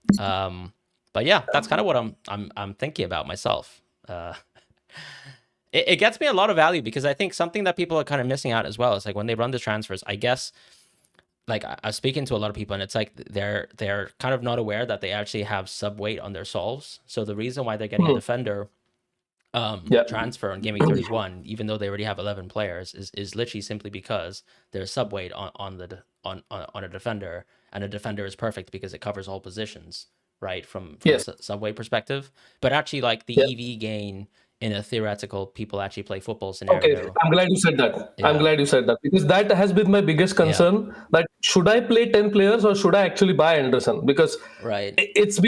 But yeah, that's kind of what I'm thinking about myself. It gets me a lot of value, because I think something that people are kind of missing out as well is like when they run the transfers, I guess, like I was speaking to a lot of people, and it's like they're kind of not aware that they actually have sub weight on their solves. So the reason why they're getting a defender transfer on Gameweek 31, even though they already have 11 players, is literally simply because they're sub weight on a defender, and a defender is perfect because it covers all positions, right? From a subway perspective. But actually, like the EV gain in a theoretical people actually play football scenario. Okay, I'm glad you said that. I'm glad you said that, because that has been my biggest concern. That should I play 10 players or should I actually buy Anderson? Because it's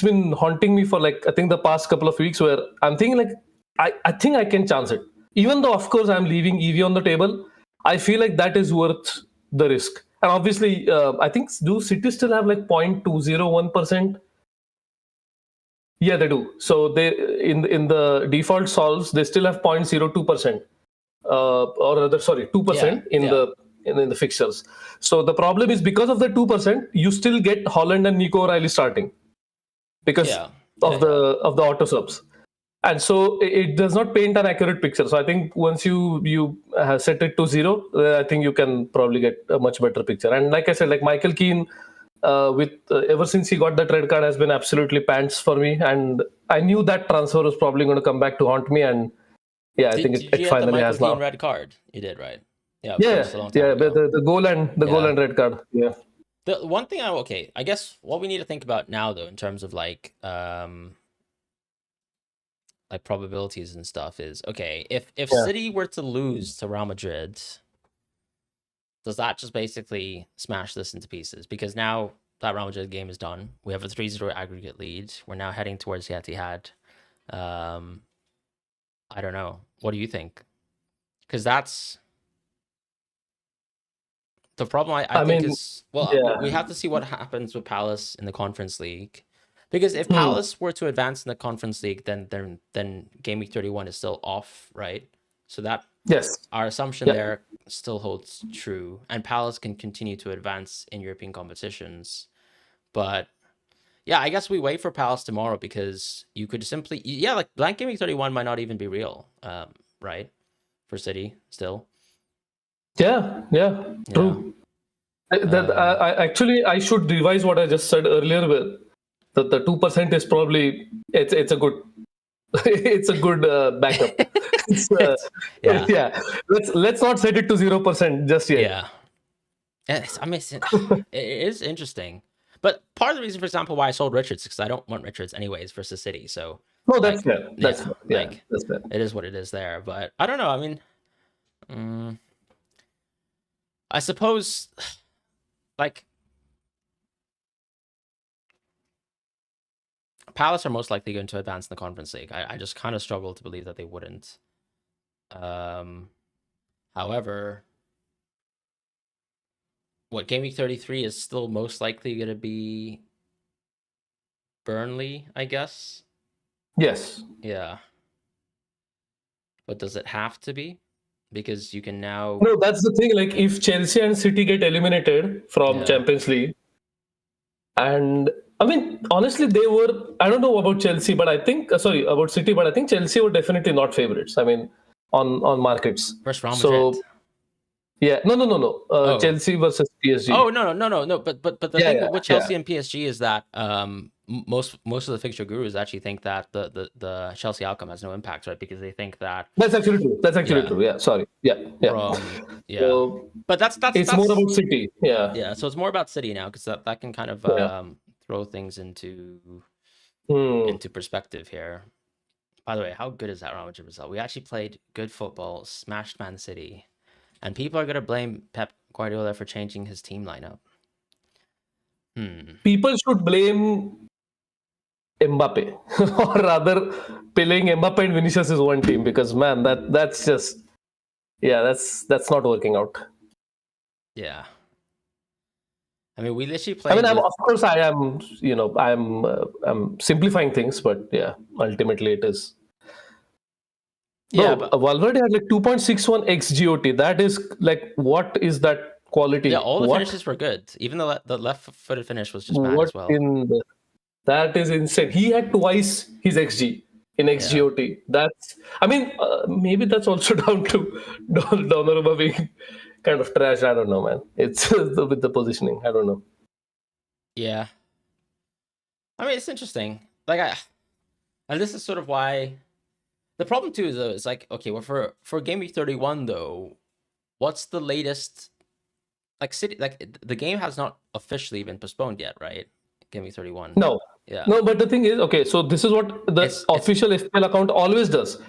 been haunting me for like I think the past couple of weeks, where I'm thinking like I think I can chance it. Even though of course I'm leaving EV on the table, I feel like that is worth the risk. And obviously, I think do City still have like 0.201%? Yeah, they do. So they in the default solves, they still have 0.02%, or rather, sorry, 2% in the fixtures. So the problem is, because of the 2%, you still get Holland and Nico O'Reilly starting because of the auto subs. And so it does not paint an accurate picture. So I think once you set it to 0, I think you can probably get a much better picture. And like I said, like Michael Keane, ever since he got that red card, has been absolutely pants for me. And I knew that transfer was probably going to come back to haunt me. And yeah, I think it finally has now. Red card, you did, right? Yeah, the goal and red card. Yeah. The one thing I guess what we need to think about now, though, in terms of like probabilities and stuff, is okay, if City were to lose to Real Madrid, does that just basically smash this into pieces? Because now that Real Madrid game is done, we have a 3-0 aggregate lead. We're now heading towards the Etihad. I don't know. What do you think? Because that's the problem. I think is, we have to see what happens with Palace in the Conference League. Because if Palace were to advance in the Conference League, then Game Week 31 is still off, right? So that our assumption there still holds true, and Palace can continue to advance in European competitions. But yeah, I guess we wait for Palace tomorrow, because you could simply like blank Game Week 31 might not even be real, right? For City still. Yeah, true. I should revise what I just said earlier. With the 2% is probably it's a good it's a good backup. Let's not set it to 0% just yet. I mean, it is interesting, but part of the reason, for example, why I sold Richards, because I don't want Richards anyways versus City. So that's fair. That's fair. It is what it is there. But I don't know. I mean, I suppose like Palace are most likely going to advance in the Conference League. I just kind of struggle to believe that they wouldn't. However, Game Week 33 is still most likely going to be Burnley, I guess. Yes. Yeah. But does it have to be? Because you can now... No, that's the thing. Like, if Chelsea and City get eliminated from Champions League, and I mean, honestly, they were, I don't know about Chelsea, but I think, about City, but I think Chelsea were definitely not favorites. I mean, on markets. Versus Real Madrid. Yeah, no. Chelsea versus PSG. Oh, no. But the thing with Chelsea and PSG is that most of the fixture gurus actually think that the Chelsea outcome has no impact, right? Because they think that That's actually true. That's actually yeah, true. Yeah. Sorry. Yeah. Yeah. yeah. So But it's more about City. Yeah. yeah. So it's more about City now because that can kind of Yeah. throw things into Hmm. perspective here. By the way, how good is that Real Madrid result? We actually played good football, smashed Man City, and people are gonna blame Pep Guardiola for changing his team lineup. People should blame Mbappe, or rather, playing Mbappe and Vinicius is one team because man, that's just that's not working out. Yeah. I mean, we literally I mean, played with of course, I am I'm simplifying things, but yeah, ultimately it is. yeah, Bro, but Valverde had like 2.61 xGOT. That is like, what is that yeah, quality? all the What? finishes were good. Even the left-footed finish was just bad What as well. in the, that is insane. He had twice his XG in Yeah. XGOT. That's, I mean, maybe that's also down to Donnarumma being kind of trash. I don't know, man. It's with the positioning. I don't know. Yeah. I mean, it's interesting. And this is sort of why the problem too is though, it's like, okay, well for Game Week 31 though, what's the latest like City like the game has not officially been postponed yet, right? Game Week 31. No, Yeah. no, but the thing is, okay, so this is what the It's official FPL account always does.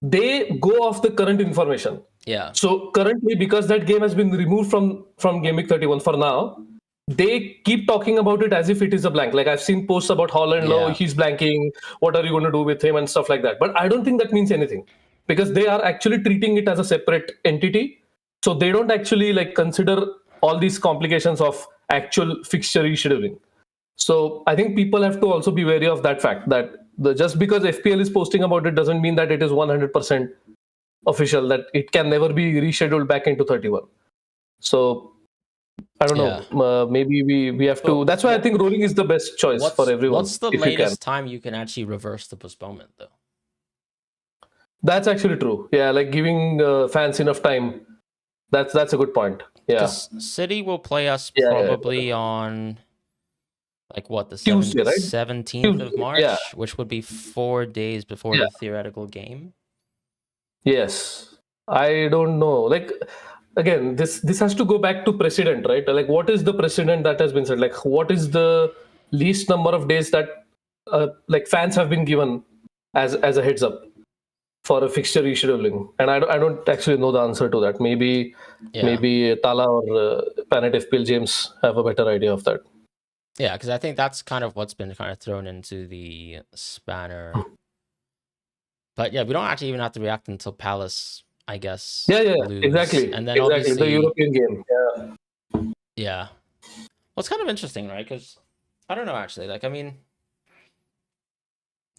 They go off the current information. yeah. So currently, because that game has been removed from Game Week 31 for now, they keep talking about it as if it is a blank. Like I've seen posts about Holland, no, Yeah. he's blanking. What are you going to do with him and stuff like that? But I don't think that means anything because they are actually treating it as a separate entity. So they don't actually like consider all these complications of actual fixture rescheduling. So I think people have to also be wary of that fact that just because FPL is posting about it doesn't mean that it is 100% official, that it can never be rescheduled back into 31. So I don't Yeah. know. Maybe we have to. That's why I think rolling is the best choice for everyone What's the if you can. latest time you can actually reverse the postponement though? That's actually true. Yeah, like giving fans enough time. That's a good point. Yeah. Because City will play us Yeah. Yeah. probably on like what the Tuesday, right? 17th of Tuesday. Yeah. March, which would be 4 days before Yeah. the theoretical game. Yes. I don't know. Like again, this has to go back to precedent, right? Like what is the precedent that has been said? Like what is the least number of days that like fans have been given as a heads up for a fixture rescheduling? And I don't actually know the answer to that. Maybe Tala or Planet FPL James have a better idea of that. Yeah, because I think that's kind of what's been kind of thrown into the spanner. But yeah, we don't actually even have to react until Palace, I guess, Yeah, lose. exactly, And then exactly. The obviously, European game. Yeah. yeah. Well, it's kind of interesting, right? Because I don't know, actually. Like, I mean,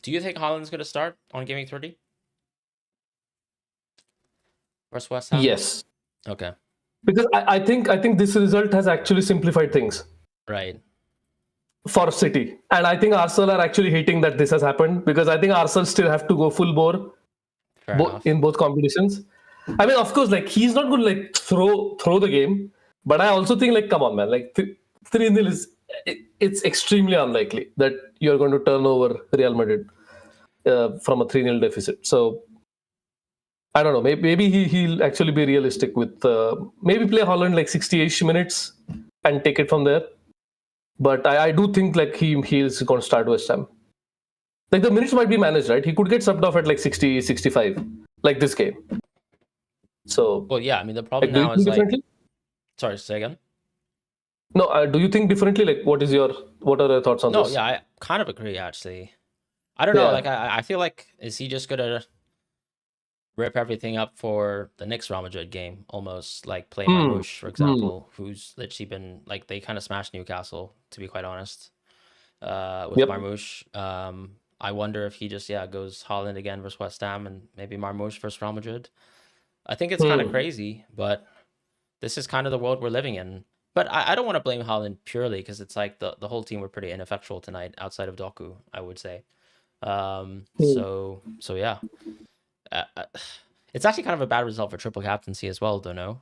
do you think Holland's going to start on Gaming 30 versus West Ham? Yes, Okay. because I think this result has actually simplified things Right. for City. And I think Arsenal are actually hating that this has happened because I think Arsenal still have to go full bore Fair enough. in both competitions. I mean, of course, like he's not going to like throw the game, but I also think like, come on, man, like 3-0 is it's extremely unlikely that you're going to turn over Real Madrid from a 3-0 deficit. So I don't know. Maybe he'll actually be realistic with maybe play Holland like 60-ish minutes and take it from there. But I do think like he's going to start West Ham. Like the minutes might be managed, right? He could get subbed off at like 60, 65, like this game. So, Well, yeah. I mean, the problem like, do you now think is like, differently? sorry, say again. No, do you think differently? Like, what are your thoughts on No, this? yeah, I kind of agree, actually. I don't know. Yeah. Like, I feel like, is he just going to rip everything up for the next Real Madrid game, almost like play Marmoush, for example, who's literally been like they kind of smashed Newcastle, to be quite honest, with Yep. Marmoush. I wonder if he just goes Holland again versus West Ham and maybe Marmoush versus Real Madrid. I think it's kind of crazy, but this is kind of the world we're living in. But I don't want to blame Holland purely because it's like the whole team were pretty ineffectual tonight outside of Doku, I would say. So yeah. It's actually kind of a bad result for triple captaincy as well, don't know.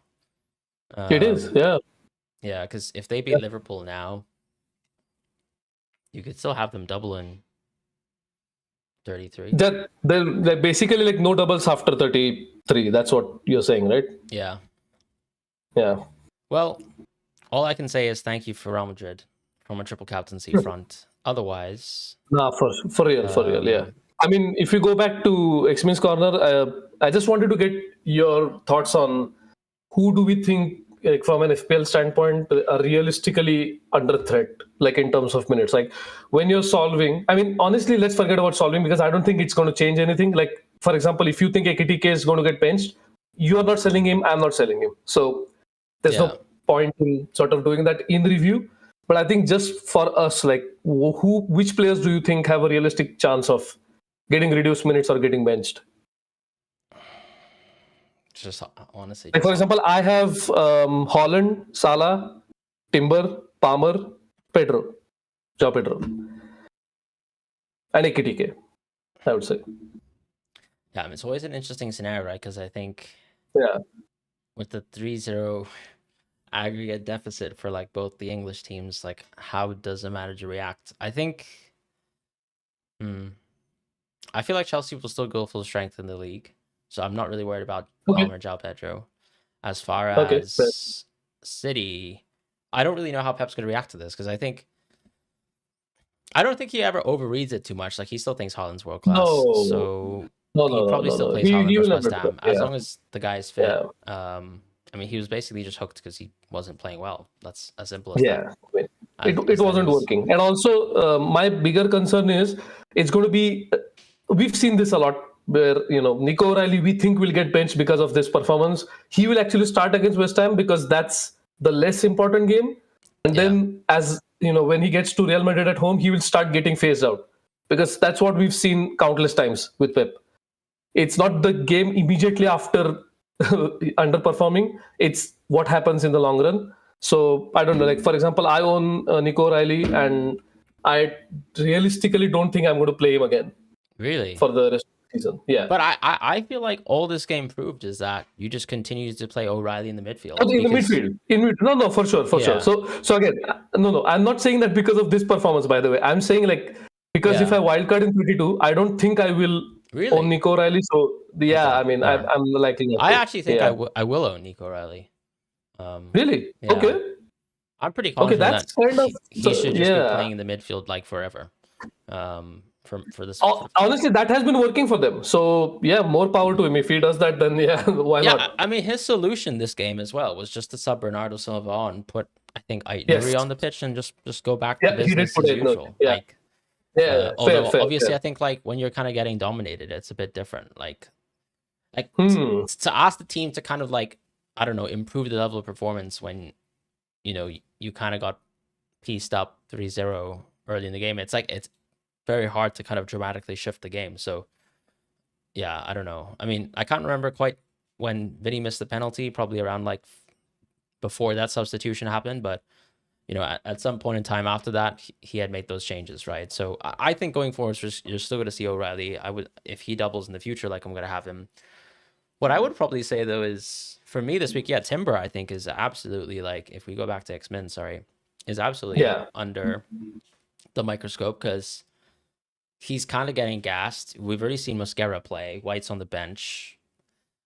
It is. Yeah. Yeah, because if they beat Liverpool now, You could still have them double in 33. That they're basically like no doubles after 33. That's what you're saying, right? Yeah. Yeah. Well, all I can say is thank you for Real Madrid from a triple captaincy front. Otherwise, Nah, for real, yeah. um, I mean, if you go back to X-Men's Corner, I just wanted to get your thoughts on who do we think, like from an FPL standpoint, are realistically under threat, like in terms of minutes. Like when you're solving, I mean, honestly, let's forget about solving because I don't think it's going to change anything. Like, for example, if you think AKTK is going to get benched, you are not selling him, I'm not selling him. So there's yeah. no point in sort of doing that in review. But I think just for us, like which players do you think have a realistic chance of getting reduced minutes or getting benched? Just honestly, Like for just example, I have Holland, Salah, Timber, Palmer, Pedro, Joao Pedro, and AKTK, I would say. yeah. I mean, it's always an interesting scenario, right? Because I think Yeah. with the 3-0 aggregate deficit for like both the English teams, like how does a manager react? I think, I feel like Chelsea will still go full strength in the league, so I'm not really worried about Okay. Palmer, Joao Pedro. As far Okay. as City, I don't really know how Pep's going to react to this because I don't think he ever overreads it too much. Like he still thinks Haaland's world class, No. so No. he No. No. probably No. still No. plays He Haaland will versus West never. Ham as Yeah. long as the guy's fit. Yeah. I mean, he was basically just hooked because he wasn't playing well. That's as simple as Yeah. that. It wasn't working. And also, my bigger concern is it's going to be. We've seen this a lot where, Nico O'Reilly, we think will get benched because of this performance. He will actually start against West Ham because that's the less important game. And Yeah. then, as when he gets to Real Madrid at home, he will start getting phased out because that's what we've seen countless times with Pep. It's not the game immediately after underperforming, it's what happens in the long run. So I don't know, like for example, I own Nico Riley and I realistically don't think I'm going to play him again Really? for the rest of the season. Yeah. But I feel like all this game proved is that you just continue to play O'Reilly in the midfield. In the midfield. No, for sure. Yeah. So again, no, I'm not saying that because of this performance, by the way. I'm saying like because if Yeah. I wildcard in 22, I don't think I will Really? own Nico Riley. So yeah, Okay, I mean, fair. I'm likely not I to. actually think Yeah. I will own Nico O'Reilly. Really? Yeah. Okay. I'm pretty Okay, confident that's that kind of he should just be yeah. playing in the midfield like forever. For this. Honestly, that has been working for them. So yeah, more power to him. If he does that, then yeah, why Yeah, not? I mean his solution this game as well was just to sub Bernardo Silva on, put I think Ait Yes. Nuri on the pitch and just go back Yeah, to he did business put as it. No, usual. yeah. Like Yeah, although fair. obviously I think like when you're kind of getting dominated, it's a bit different. Like to ask the team to kind of like, I don't know, improve the level of performance when you kind of got pieced up 3-0 early in the game. It's like it's very hard to kind of dramatically shift the game. So yeah, I don't know. I mean, I can't remember quite when Vinny missed the penalty, probably around like before that substitution happened, but at some point in time after that, he had made those changes, right? So I think going forward, you're still going to see O'Reilly. I would, if he doubles in the future, like I'm going to have him. What I would probably say though is for me this week, yeah, Timber I think is absolutely like if we go back to X-Men, is absolutely under the microscope because he's kind of getting gassed. We've already seen Mosquera play. White's on the bench.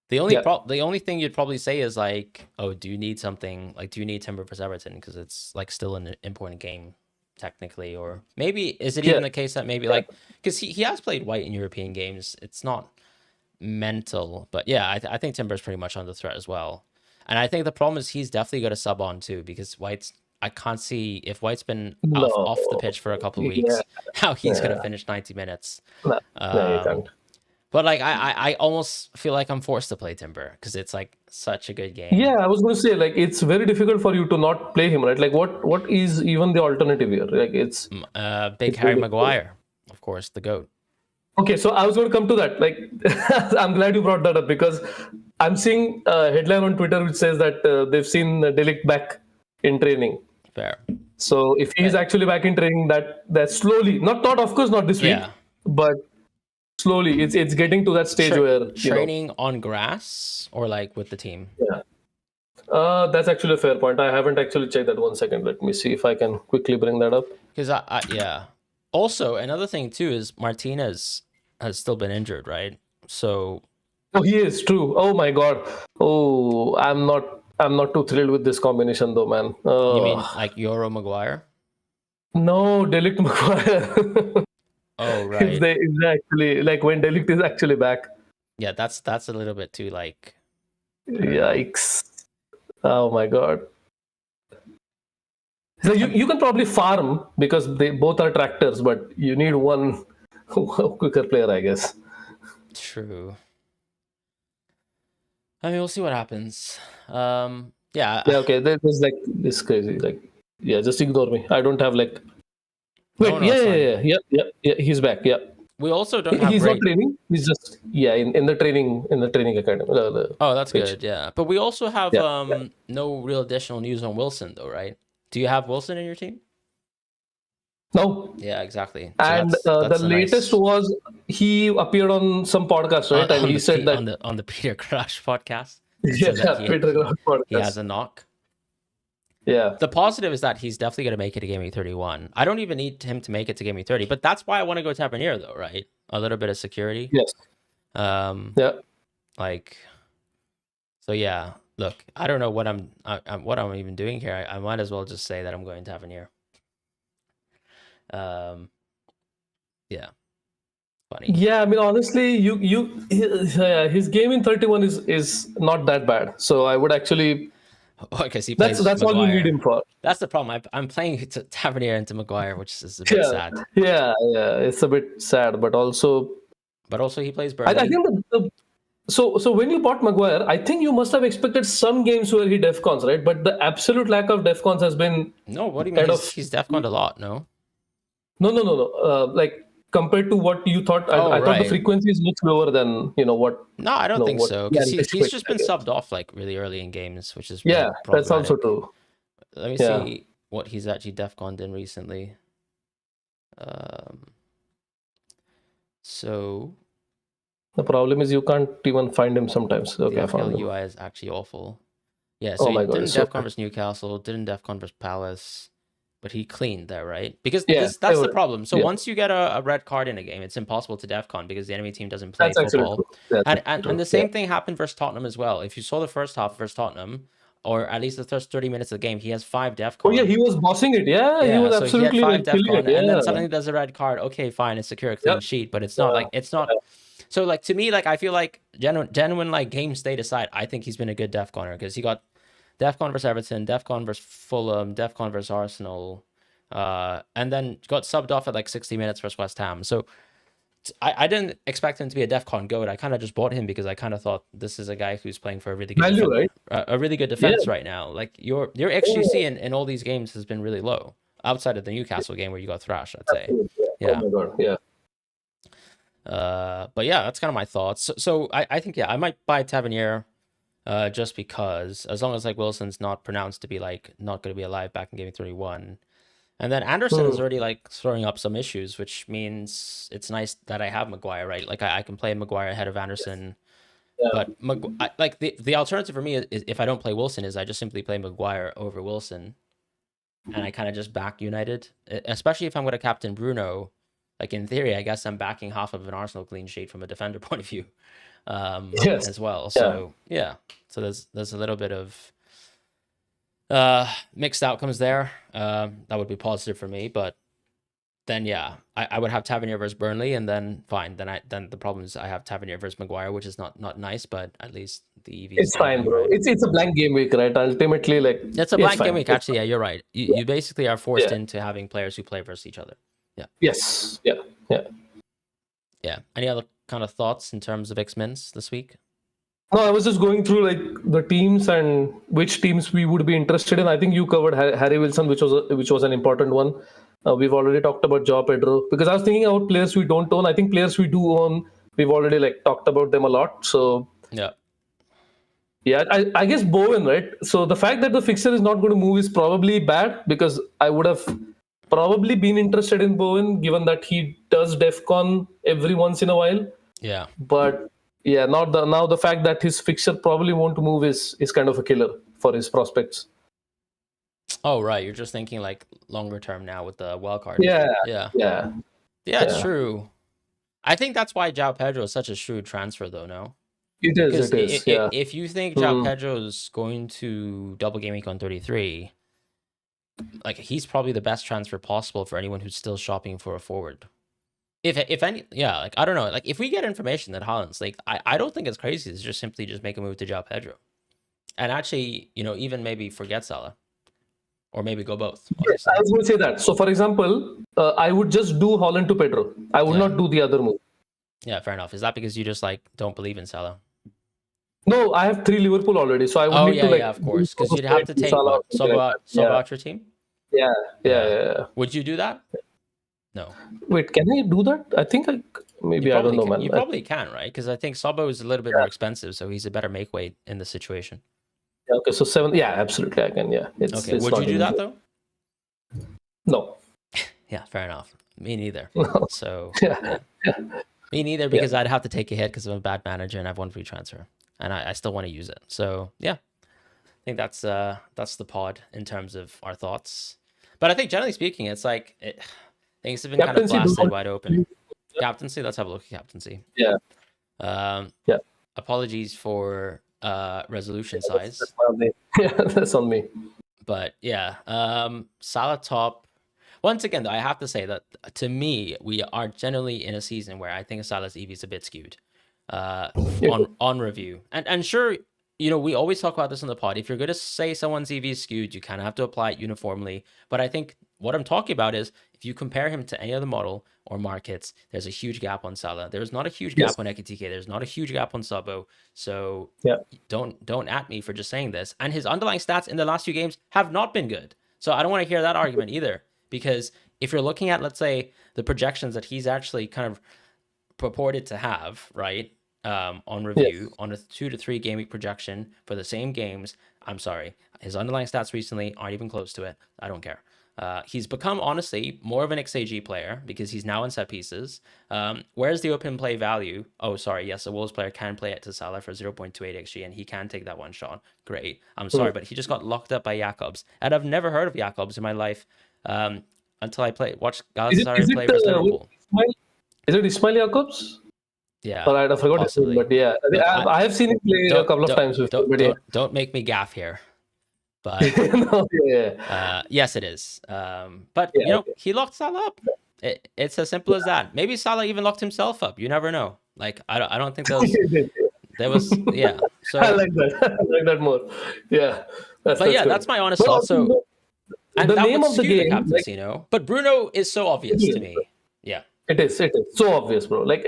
The only thing you'd probably say is like, oh, do you need something? Like, do you need Timber versus Everton? Because it's like still an important game technically, or maybe is it even the case that maybe like because he has played White in European games. It's not mental, but yeah, I think Timber's pretty much under threat as well. And I think the problem is he's definitely got to sub on too because I can't see if White's been off the pitch for a couple of weeks, how he's going to finish 90 minutes. No, you can't. But like, I almost feel like I'm forced to play Timber because it's like such a good game. Yeah, I was going to say like it's very difficult for you to not play him, right? Like what is even the alternative here? Like it's Big Harry Maguire, of course, the GOAT. Okay, so I was going to come to that. Like, I'm glad you brought that up because I'm seeing a headline on Twitter which says that they've seen De Ligt back in training. Fair. So if he's actually back in training, that slowly, not of course not this week, but slowly it's getting to that stage where training on grass or like with the team. Yeah, that's actually a fair point. I haven't actually checked that. 1 second. Let me see if I can quickly bring that up. Because Also, another thing too is Martinez has still been injured, right? So Oh, he is true. Oh my God. Oh, I'm not too thrilled with this combination though, man. you mean like Euro Maguire? No, Delict Maguire. Oh, right. If they actually like when Delict is actually back. Yeah, that's a little bit too like I don't know. Yikes. Oh my God. So you can probably farm because they both are tractors, but you need one quicker player, I guess. True. I mean, we'll see what happens. Yeah. Yeah, okay. There's like this crazy. Like, yeah, just ignore me. I don't have like. No, Wait, no, it's fine. yeah. He's back. Yeah, We also don't have he's not great. training. He's just in the training academy. Oh, that's Pitch. good. Yeah, but we also have Yeah. no real additional news on Wilson, though, right? Do you have Wilson in your team? No, Yeah, exactly. So and the that's a latest nice was he appeared on some podcast, right? And on he said that on the Peter Crush podcast. He yeah, said that Peter Graf he has podcast. a knock. Yeah. The positive is that he's definitely going to make it to Gameweek 31. I don't even need him to make it to Gameweek 30, but that's why I want to go Tavernier, though, right? A little bit of security. Yes. Yeah. Like, so yeah. Look, I don't know what I'm even doing here. I might as well just say that I'm going Tavernier. Yeah, funny. Yeah, I mean, honestly, his game in 31 is not that bad. So I would actually Because he plays that's all you need Maguire. him for. That's the problem. I'm playing Tavernier into Maguire, which is a bit Yeah, sad. yeah. It's a bit sad, but also He plays I Burnley. think so when you bought Maguire, I think you must have expected some games where he defcons, right? But the absolute lack of defcons has been No, what do you mean? kind He's defconned a lot, no? no. Like compared to what you thought, Oh, I thought the right. frequency is much lower than what. No, I don't think What so. we Because he's anticipated, just I been guess. subbed off like really early in games, which is Yeah, really that's also problematic. true. Let me Yeah. see what he's actually defconned in recently. So The problem is you can't even find him sometimes. Okay, the I found FPL him. UI is actually awful. Yeah, so Oh he my God, didn't it's so defcon versus Newcastle, didn't defcon versus Palace, but he cleaned there, right? Because yeah. that's the problem. So Yeah, once you get a red card in a game, it's impossible to defcon because the enemy team doesn't play that's actually true. football. That's And actually true. the same thing happened versus Tottenham as well. If you saw the first half versus Tottenham, or at least the first 30 minutes of the game, he has 5 defcon. Oh yeah, he was bossing it. Yeah, he was so he had absolutely 5 killing defcon, it. Yeah. and then suddenly there's a red card. Okay, fine, it's secure, clean Yep. sheet, but it's not like it's not. So like to me, like I feel like genuine like game state aside, I think he's been a good defconner because he got defcon versus Everton, defcon versus Fulham, defcon versus Arsenal, and then got subbed off at like 60 minutes versus West Ham. So I didn't expect him to be a defcon goat. I kind of just bought him because I kind of thought this is a guy who's playing for a really good Value, right? a really good defense right now. Like your XGC in all these games has been really low, outside of the Newcastle game where you got thrashed, I'd say. Yeah. Oh my God. Yeah. But yeah, that's kind of my thoughts. So I think I might buy Tavernier, just because as long as like Wilson's not pronounced to be like not going to be alive back in Game 31. And then Anderson is already like throwing up some issues, which means it's nice that I have Maguire, right? Like I can play Maguire ahead of Anderson. Yeah. But like the alternative for me is if I don't play Wilson is I just simply play Maguire over Wilson, and I kind of just back United, especially if I'm going to captain Bruno. Like in theory, I guess I'm backing half of an Arsenal clean sheet from a defender point of view, Yes. as well. Yeah. So yeah, so there's a little bit of mixed outcomes there. That would be positive for me, but then yeah, I would have Tavernier versus Burnley, and then fine. Then the problem is I have Tavernier versus Maguire, which is not nice, but at least the EV. It's fine, bro. Right? It's a blank game week, right? Ultimately, like It's a blank fine. game week. Actually, yeah, you're right. You basically are forced into having players who play versus each other. Yeah. Yes. Yeah. Any other kind of thoughts in terms of X-Mins this week? No, I was just going through like the teams and which teams we would be interested in. I think you covered Harry Wilson, which was an important one. We've already talked about Joao Pedro because I was thinking about players we don't own. I think players we do own, we've already like talked about them a lot. So yeah, I guess Bowen, right? So the fact that the fixture is not going to move is probably bad because I would have probably been interested in Bowen given that he does DEFCON every once in a while. Yeah. But yeah, now the fact that his fixture probably won't move is kind of a killer for his prospects. Oh, right. You're just thinking like longer term now with the wild card. Yeah, Yeah. yeah, Yeah, it's yeah. true. I think that's why João Pedro is such a shrewd transfer, though, no? It is. Because It is. Yeah. if you think João Mm. Pedro is going to double game week on 33, like he's probably the best transfer possible for anyone who's still shopping for a forward. If any, yeah, like I don't know, like if we get information that Haaland's like, I don't think it's crazy to just simply just make a move to João Pedro, and actually, even maybe forget Salah, or maybe go both. Yes, Obviously, I was going to say that. So, for example, I would just do Holland to Pedro. I would yeah, not do the other move. yeah, fair enough. Is that because you just like don't believe in Salah? No, I have 3 Liverpool already, so I would Oh need yeah, to like yeah, of do course, because you'd have like to take Salah or what something like sub that. out your team. Yeah, yeah, Yeah. yeah, yeah. Would you do that? No, Wait, can I do that? I think maybe I don't know, man. You probably can, right? Because I think Sabo is a little bit more expensive, so he's a better make weight in the situation. Yeah, okay, so 7. Yeah, absolutely, I can. Yeah, Okay, it's would not you do even that close. though? No. Yeah, fair enough. Me neither. No. So Yeah. me neither, because I'd have to take a hit because I'm a bad manager and I've one free transfer, and I still want to use it. So yeah, I think that's the pod in terms of our thoughts. But I think generally speaking, it's like things have been kind of Captaincy, do blasted not. wide open. Captaincy, let's have a look at captaincy. Yeah, yeah. Apologies for resolution size, That's on me. Yeah, that's on me. but yeah, Salah top. Once again, though, I have to say that to me, we are generally in a season where I think Salah's EV is a bit skewed on review. And sure, we always talk about this on the pod. If you're going to say someone's EV is skewed, you kind of have to apply it uniformly. But I think what I'm talking about is if you compare him to any other model or markets, there's a huge gap on Salah. There's not a huge gap on Ekitike. There's not a huge gap on Sabo. So don't at me for just saying this. And his underlying stats in the last few games have not been good. So I don't want to hear that argument either. Because if you're looking at, let's say, the projections that he's actually kind of purported to have, right, on review, on a 2 to 3 game week projection for the same games, I'm sorry, his underlying stats recently aren't even close to it. I don't care. He's become, honestly, more of an XAG player because he's now in set pieces. Where's the open play value? Oh, sorry. Yes, a Wolves player can play it to Salah for 0.28 XG, and he can take that one shot. Great. I'm sorry, but he just got locked up by Jakobs. And I've never heard of Jakobs in my life until I watched Galatasaray play versus Liverpool. Is it Ismail Jakobs? Yeah. All right, I forgot his name, but yeah. I have seen him play a couple of times before. Don't make me gaff here. But No, yes, it is. But he locked Salah up. It's as simple as that. Maybe Salah even locked himself up. You never know. Like I don't think there was yeah. So I like that. I like that more. Yeah. That's my honest thought. So and the that name would of the skew the game, captaincy, But Bruno is so obvious to me. Yeah. It is so obvious, bro. Like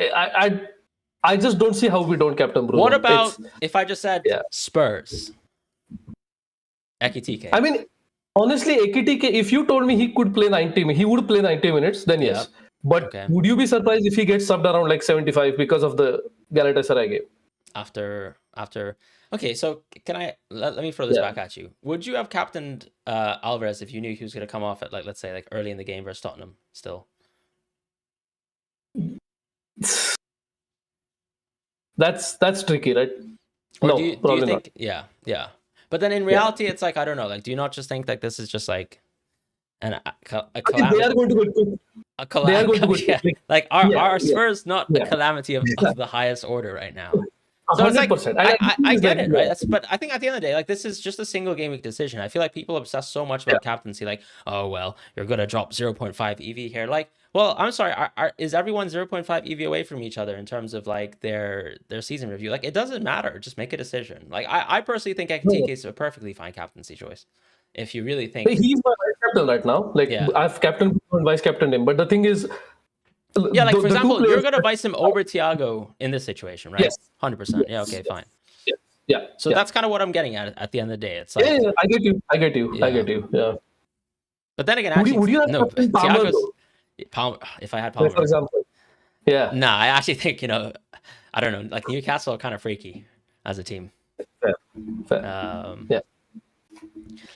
I just don't see how we don't captain Bruno. What about if I just said Spurs? Ekitike. I mean, honestly, Ekitike, if you told me he could play 90, he would play 90 minutes, then yes. But would you be surprised if he gets subbed around like 75 because of the Galatasaray game? After okay, so can I let me throw this back at you? Would you have captained Alvarez if you knew he was going to come off at let's say early in the game versus Tottenham still? That's tricky, right? Or no, do you think not. Yeah. But then in reality, it's like I don't know. Like, do you not just think that this is just like a calamity? They are going to go quick. A calamity. They are going to go quick. Like are Spurs not a calamity of the highest order right now? So 100%. I get it, right? But I think at the end of the day, like this is just a single game week decision. I feel like people obsess so much about captaincy, like, oh well, you're gonna drop 0.5 EV here. Like, well, I'm sorry, is everyone 0.5 EV away from each other in terms of like their season review? Like, it doesn't matter. Just make a decision. Like, I personally think Ekitike is a perfectly fine captaincy choice. If you really think he's my vice captain right now, like I've captained and vice captained him, but the thing is. Yeah, like for example, you're going to vice him over Thiago in this situation, right? Yes. 100%. Yeah, okay, fine. Yeah. So that's kind of what I'm getting at the end of the day. It's like I get you. Yeah. But then again, actually, would you have Thiago's Palmer, if I had Palmer, for example. Yeah. Nah, I actually think, I don't know, like Newcastle are kind of freaky as a team. Fair.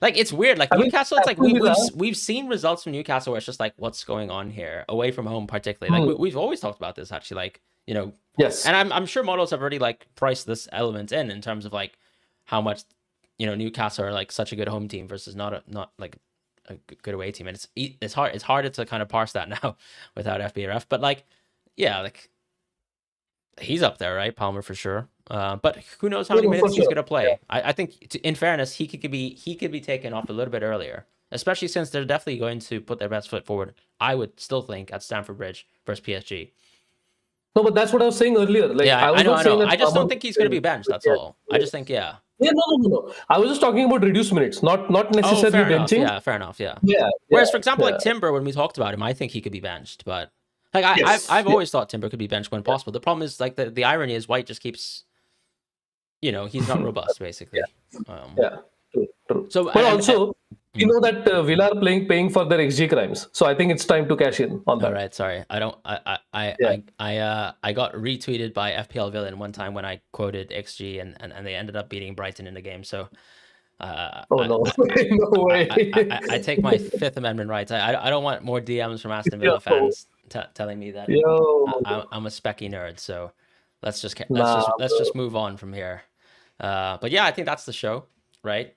Like it's weird. Like Newcastle, it's like we've seen results from Newcastle where it's just like, what's going on here? Away from home, particularly. Like we've always talked about this actually. Like yes. And I'm sure models have already like priced this element in terms of like how much Newcastle are like such a good home team versus not good away team, and it's harder to kind of parse that now without FBRF. But like, yeah, like he's up there, right? Palmer for sure. But who knows how many minutes he's gonna play? I think, in fairness, he could be taken off a little bit earlier, especially since they're definitely going to put their best foot forward. I would still think at Stamford Bridge versus PSG. No, but that's what I was saying earlier. Like, Yeah, I know. I just don't think he's gonna be benched. That's all. I just think, yeah. Yeah, no. I was just talking about reduced minutes, not necessarily fair enough. benching. Yeah, fair enough. Yeah. Yeah. Whereas, for example, like Timber, when we talked about him, I think he could be benched. But like I've always thought Timber could be benched when possible. The problem is like the irony is White just keeps, he's not robust basically. Yeah, true. So, but also, you know that Villa are paying for their XG crimes, so I think it's time to cash in on that. All right, sorry, I got retweeted by FPL Villain one time when I quoted XG, and they ended up beating Brighton in the game. So, no way. I take my Fifth Amendment rights. I don't want more DMs from Aston Villa fans telling me that I'm a specky nerd. So let's just move on from here. But yeah, I think that's the show, right?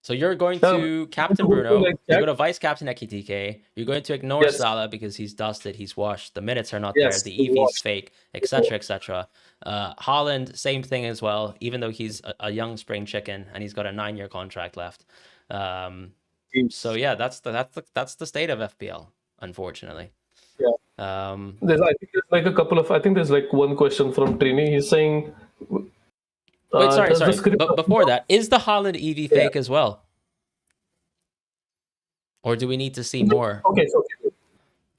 So you're going to captain Bruno, you're going to vice captain Ekitike, you're going to ignore Salah because he's dusted, he's washed, the minutes are not there, the EV's fake, etc., etc. Haaland, same thing as well, even though he's a young spring chicken and he's got a 9-year contract left. So yeah, that's the state of FPL, unfortunately. Yeah. I think there's like a couple of. I think there's like one question from Trini. He's saying. Wait, sorry. But before that, is the Haaland EV fake as well? Or do we need to see more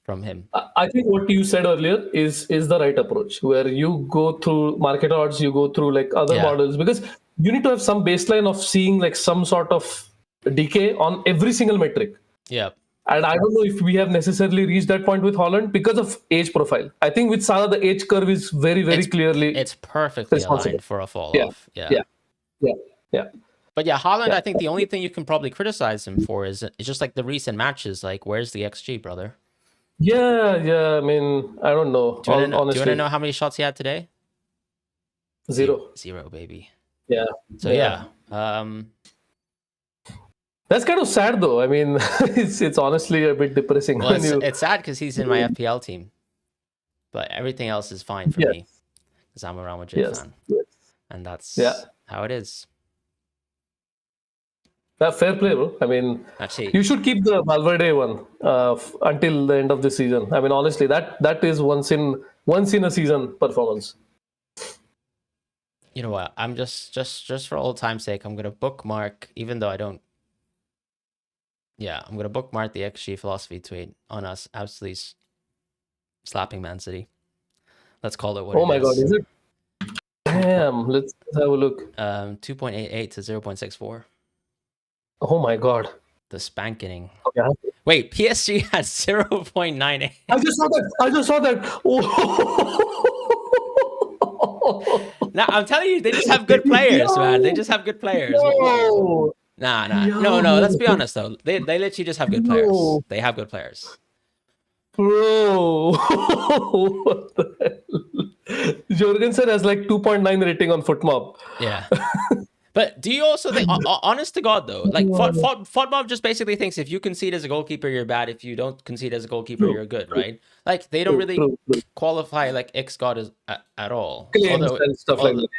from him? I think what you said earlier is the right approach, where you go through market odds, you go through like other models, because you need to have some baseline of seeing like some sort of decay on every single metric. Yeah. And I don't know if we have necessarily reached that point with Haaland because of age profile. I think with Salah, the age curve is very clearly. It's perfectly aligned for a fall off. Yeah. But yeah, Haaland, I think the only thing you can probably criticize him for is just like the recent matches. Like, where's the XG, brother? Yeah. I mean, I don't know. Do you want to know how many shots he had today? Zero, baby. Yeah. So yeah. That's kind of sad, though. I mean, it's honestly a bit depressing. Well, it's sad because he's in my FPL team, but everything else is fine for me because I'm a Real Madrid fan, and that's how it is. Fair play, bro. I mean, actually, you should keep the Valverde one until the end of the season. I mean, honestly, that is once in a season performance. You know what? I'm just for old time's sake, I'm gonna bookmark, even though I don't. Yeah, I'm going to bookmark the XG philosophy tweet on us absolutely slapping Man City. Let's call it what it is. Oh my God, is it? Damn, let's have a look. 2.88 to 0.64. Oh my God. The spanking. Okay. Wait, PSG had 0.98. I just saw that. Oh. Now, I'm telling you, they just have good players, man. They just have good players. No. Nah. No. Let's be honest though. They literally just have good players. They have good players. Bro, what the hell? Jorgensen has like 2.9 rating on FootMob. Yeah. But do you also think, honest to God though, like FootMob just basically thinks if you concede as a goalkeeper, you're bad. If you don't concede as a goalkeeper, you're good, right? Like they don't really qualify like XGOT at all.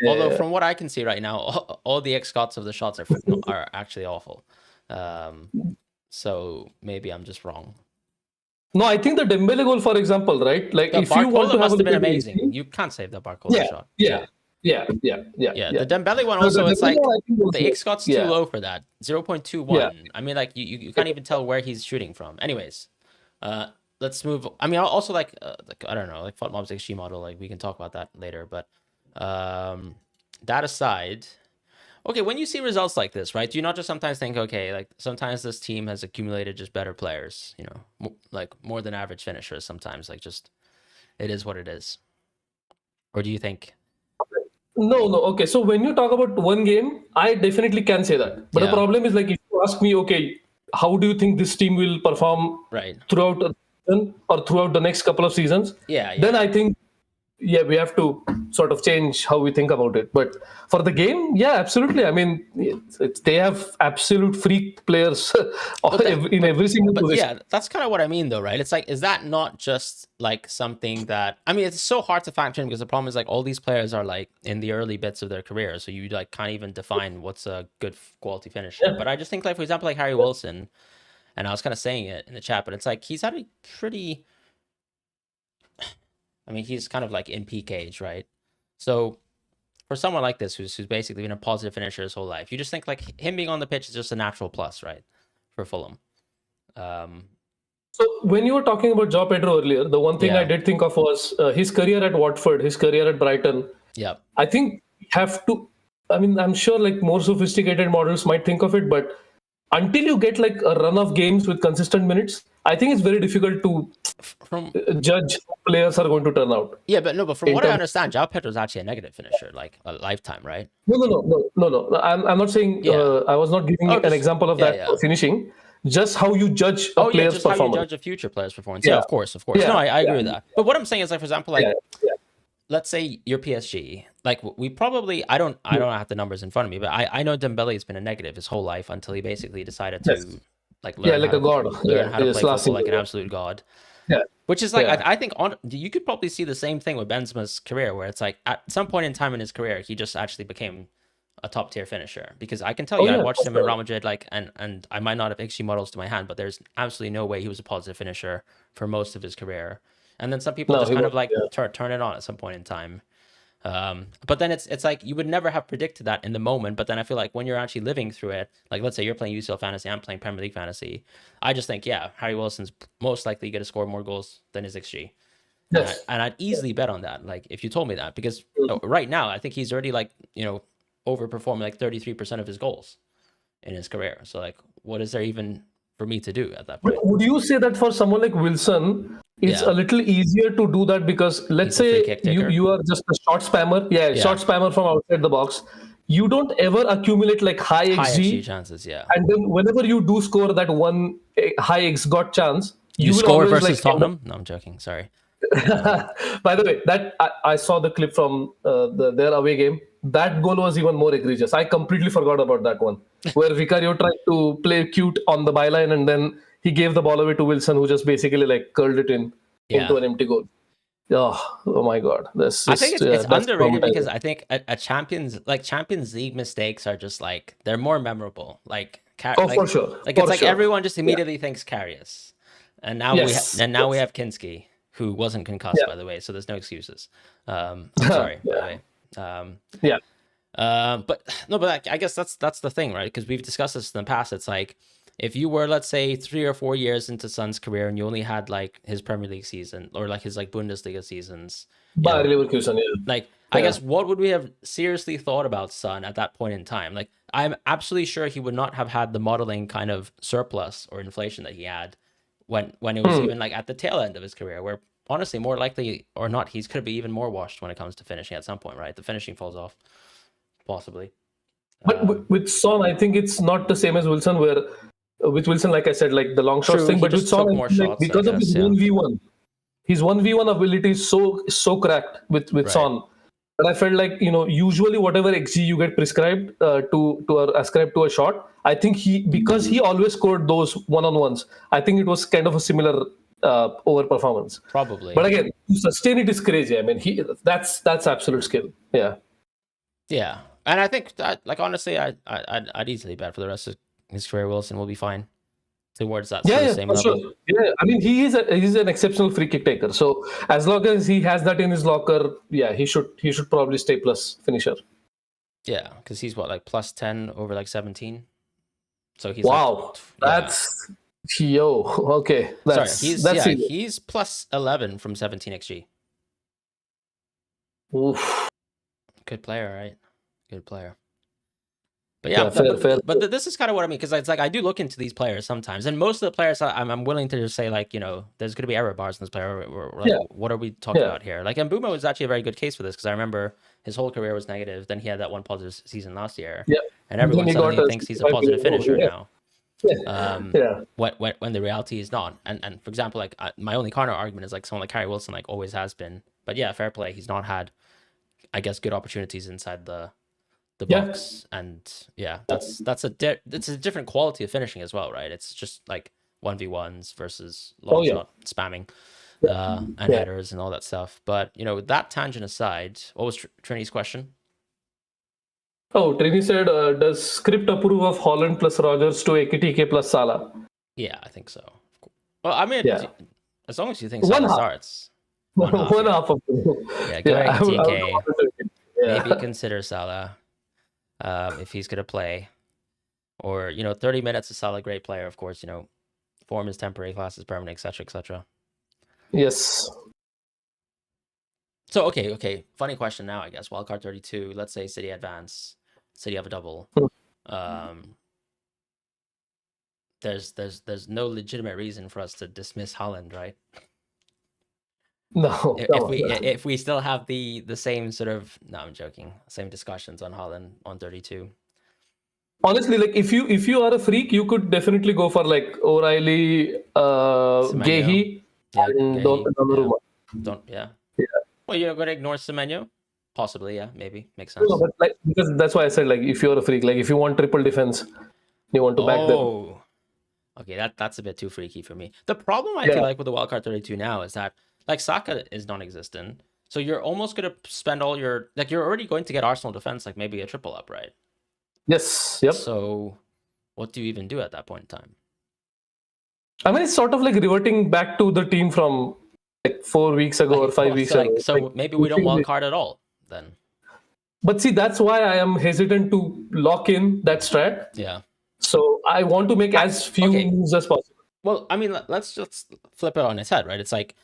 Although from what I can see right now, all the XGOTs of the shots are actually awful. So maybe I'm just wrong. No, I think the Dembele goal, for example, right? Like if you want to must have been amazing. You can't save the Barcola shot. Yeah. The Dembele one also, it's like the XGOT's too low for that. 0.21. Yeah. I mean, like you can't even tell where he's shooting from. Anyways, let's move. I mean, also like I don't know, like FootMob's XG model. Like we can talk about that later. But that aside, okay, when you see results like this, right? Do you not just sometimes think, okay, like sometimes this team has accumulated just better players, like more than average finishers. Sometimes, like just it is what it is. Or do you think? No. Okay, so when you talk about one game, I definitely can say that. But the problem is, like, if you ask me, okay, how do you think this team will perform throughout the season or throughout the next couple of seasons? Yeah. Then I think we have to sort of change how we think about it. But for the game, yeah, absolutely. I mean, they have absolute freak players in every single position. Yeah, that's kind of what I mean, though, right? It's like, is that not just like something that, I mean, it's so hard to factor in because the problem is like all these players are like in the early bits of their career, so you like can't even define what's a good quality finisher. Yeah. But I just think, like, for example, like Harry Wilson, and I was kind of saying it in the chat, but it's like he's had a pretty, I mean, he's kind of like in peak age, right? So for someone like this, who's basically been a positive finisher his whole life, you just think like him being on the pitch is just a natural plus, right, for Fulham. So when you were talking about Joe Pedro earlier, the one thing I did think of was his career at Watford, his career at Brighton. Yeah. I think you have to, I mean, I'm sure like more sophisticated models might think of it, but until you get like a run of games with consistent minutes, I think it's very difficult to judge how players are going to turn out. Yeah, but from what I understand, João Pedro is actually a negative finisher, like a lifetime, right? No. I'm not saying, I was not giving an example of that finishing. Just how you judge a player's just performance. How you judge a future player's performance. Yeah, of course. No, I agree with that. But what I'm saying is, like, for example, like, let's say you're PSG. Like, we probably, I don't have the numbers in front of me, but I know Dembele has been a negative his whole life until he basically decided to learn like a god, learn how to play football like an absolute god. Yeah. Which is like, I think you could probably see the same thing with Benzema's career, where it's like at some point in time in his career, he just actually became a top tier finisher. Because I can tell you, I watched him in Real Madrid, like, and I might not have XG models to my hand, but there's absolutely no way he was a positive finisher for most of his career. And then some people just kind of like turn it on at some point in time. But then it's like you would never have predicted that in the moment. But then I feel like when you're actually living through it, like let's say you're playing UCL Fantasy, I'm playing Premier League Fantasy, I just think, Harry Wilson's most likely going to score more goals than his XG. Yes. And I'd easily bet on that, like if you told me that, because right now I think he's already like, overperforming like 33% of his goals in his career. So like, what is there even for me to do at that point? But would you say that for someone like Wilson, it's a little easier to do that because let's say you are just a short spammer, short spammer from outside the box. You don't ever accumulate like high XG chances, and then whenever you do score that one high X got chance, you will score always, versus Tottenham. No, I'm joking. Sorry. By the way, that I saw the clip from their away game. That goal was even more egregious. I completely forgot about that one, where Vicario tried to play cute on the byline and then he gave the ball away to Wilson, who just basically like curled it into an empty goal. Oh my God! I think it's underrated because I think a Champions League mistakes are just like they're more memorable. Like for sure. Like it's like everyone just immediately thinks Karius, and now we have Kinski, who wasn't concussed, by the way, so there's no excuses. I'm sorry, by the way. But I guess that's the thing, right? Because we've discussed this in the past. It's like if you were, let's say, 3 or 4 years into Son's career and you only had like his Premier League season or like his like Bundesliga seasons, I guess what would we have seriously thought about Son at that point in time? Like I'm absolutely sure he would not have had the modeling kind of surplus or inflation that he had when it was even like at the tail end of his career, where honestly, more likely or not, he's could be even more washed when it comes to finishing at some point, right? The finishing falls off, possibly. But with Son, I think it's not the same as Wilson, where with Wilson, like I said, like the long shots thing, but with Son, because of his 1v1, his 1v1 ability is so cracked with Son. But I felt like, usually whatever XG you get prescribed ascribed to a shot, I think because he always scored those one-on-ones, I think it was kind of a similar over performance. Probably. But again, to sustain it is crazy. I mean, that's absolute skill. Yeah. Yeah. And I think that, like, honestly, I'd easily bet for the rest of his career Wilson will be fine towards that same level. Sure. Yeah, I mean, he's an exceptional free kick taker. So as long as he has that in his locker, he should probably stay plus finisher. Yeah, because he's what, like plus 10 over like 17. So he's that's okay. He's plus 11 from 17 XG. Oof. Good player, right? Good player. But fair. But this is kind of what I mean, because it's like I do look into these players sometimes, and most of the players I'm willing to just say, like, there's going to be error bars in this player. What are we talking about here? Like, and Mbeumo is actually a very good case for this, because I remember his whole career was negative. Then he had that one positive season last year, and everyone suddenly thinks he's a positive finisher now. When the reality is not. And for example, like my only counter argument is like someone like Harry Wilson like always has been But yeah, fair play. He's not had, I guess, good opportunities inside the Yeah. box, and yeah, it's a different quality of finishing as well, right? It's just like 1v1s versus long shot spamming and headers and all that stuff. But that tangent aside, what was Trini's question? Oh, Trini said, does Script approve of Holland plus Rogers to AKTK plus Salah? Yeah, I think so. Well, I mean, Yeah. as long as you think One Salah half. starts, One yeah. half of Yeah, go I would TK. yeah. Maybe consider Salah if he's gonna play, or 30 minutes of Salah, great player, of course. Form is temporary, class is permanent, etc., etc. Yes. So okay. Funny question now, I guess. Wildcard 32. Let's say City advance, City have a double. There's no legitimate reason for us to dismiss Holland, right? No. If we still have the same sort of, no, I'm joking, same discussions on Holland on 32. Honestly, like if you are a freak, you could definitely go for like O'Reilly, Gehi, and Donnarumma. Yeah. Yeah. Well, you're going to ignore Semenyo? Possibly, yeah, maybe. Makes sense. No, but like because that's why I said like if you're a freak, like if you want triple defense, you want to back them. Okay, that's a bit too freaky for me. The problem I feel like with the wildcard 32 now is that like Saka is non-existent, so you're almost going to spend all your you're already going to get Arsenal defense like maybe a triple up, right? Yes. Yep. So what do you even do at that point in time? I mean, it's sort of like reverting back to the team from like 4 weeks ago or 5 weeks ago. So maybe we don't wildcard at all then. But see, that's why I am hesitant to lock in that strat. Yeah. So I want to make as few moves as possible. Well, I mean, let's just flip it on its head, right? It's like,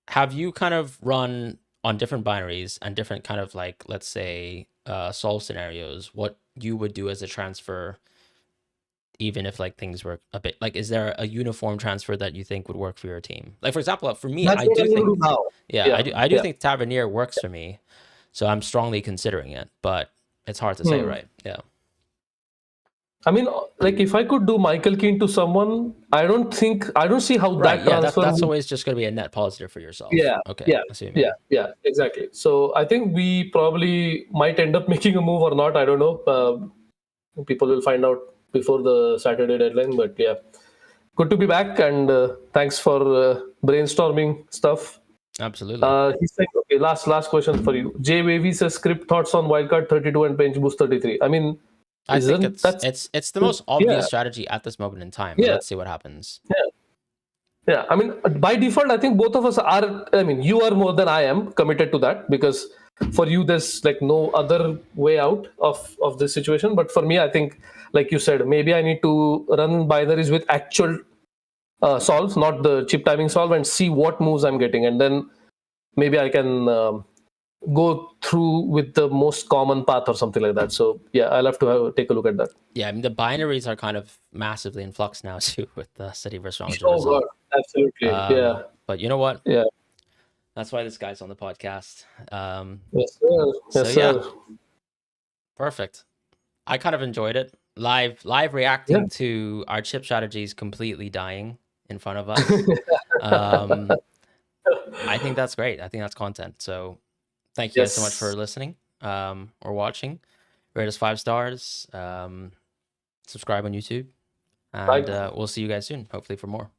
have you kind of run on different binaries and different kind of like, let's say, solve scenarios, what you would do as a transfer, even if like things were a bit like, is there a uniform transfer that you think would work for your team? Like, for example, for me, I do think, I do think Tavernier works for me. So I'm strongly considering it, but it's hard to say, right? Yeah. I mean, like if I could do Michael Keane to someone, I don't see how that transfer. That's always just going to be a net positive for yourself. Yeah. Okay. Yeah. Exactly. So I think we probably might end up making a move or not. I don't know. People will find out before the Saturday deadline. But yeah, good to be back, and thanks for brainstorming stuff. Absolutely. He's like, okay, last question for you. Jay Wavy says Script thoughts on wildcard 32 and bench boost 33. I mean, I think it's the most obvious strategy at this moment in time. Yeah. Let's see what happens. Yeah. I mean, by default, I think both of us are. I mean, you are more than I am committed to that because for you, there's like no other way out of this situation. But for me, I think, like you said, maybe I need to run binaries with actual solves, not the chip timing solve, and see what moves I'm getting, and then maybe I can go through with the most common path or something like that. So yeah, I'll have to take a look at that. Yeah, I mean the binaries are kind of massively in flux now too with the City versus Real Madrid result. God, absolutely. Yeah. But you know what? Yeah. That's why this guy's on the podcast. Yes, sir. Yes, sir. Yeah. Perfect. I kind of enjoyed it. Live reacting to our chip strategies completely dying in front of us. I think that's great. I think that's content. So thank you guys so much for listening or watching. Rate us 5 stars. Subscribe on YouTube. And we'll see you guys soon, hopefully for more.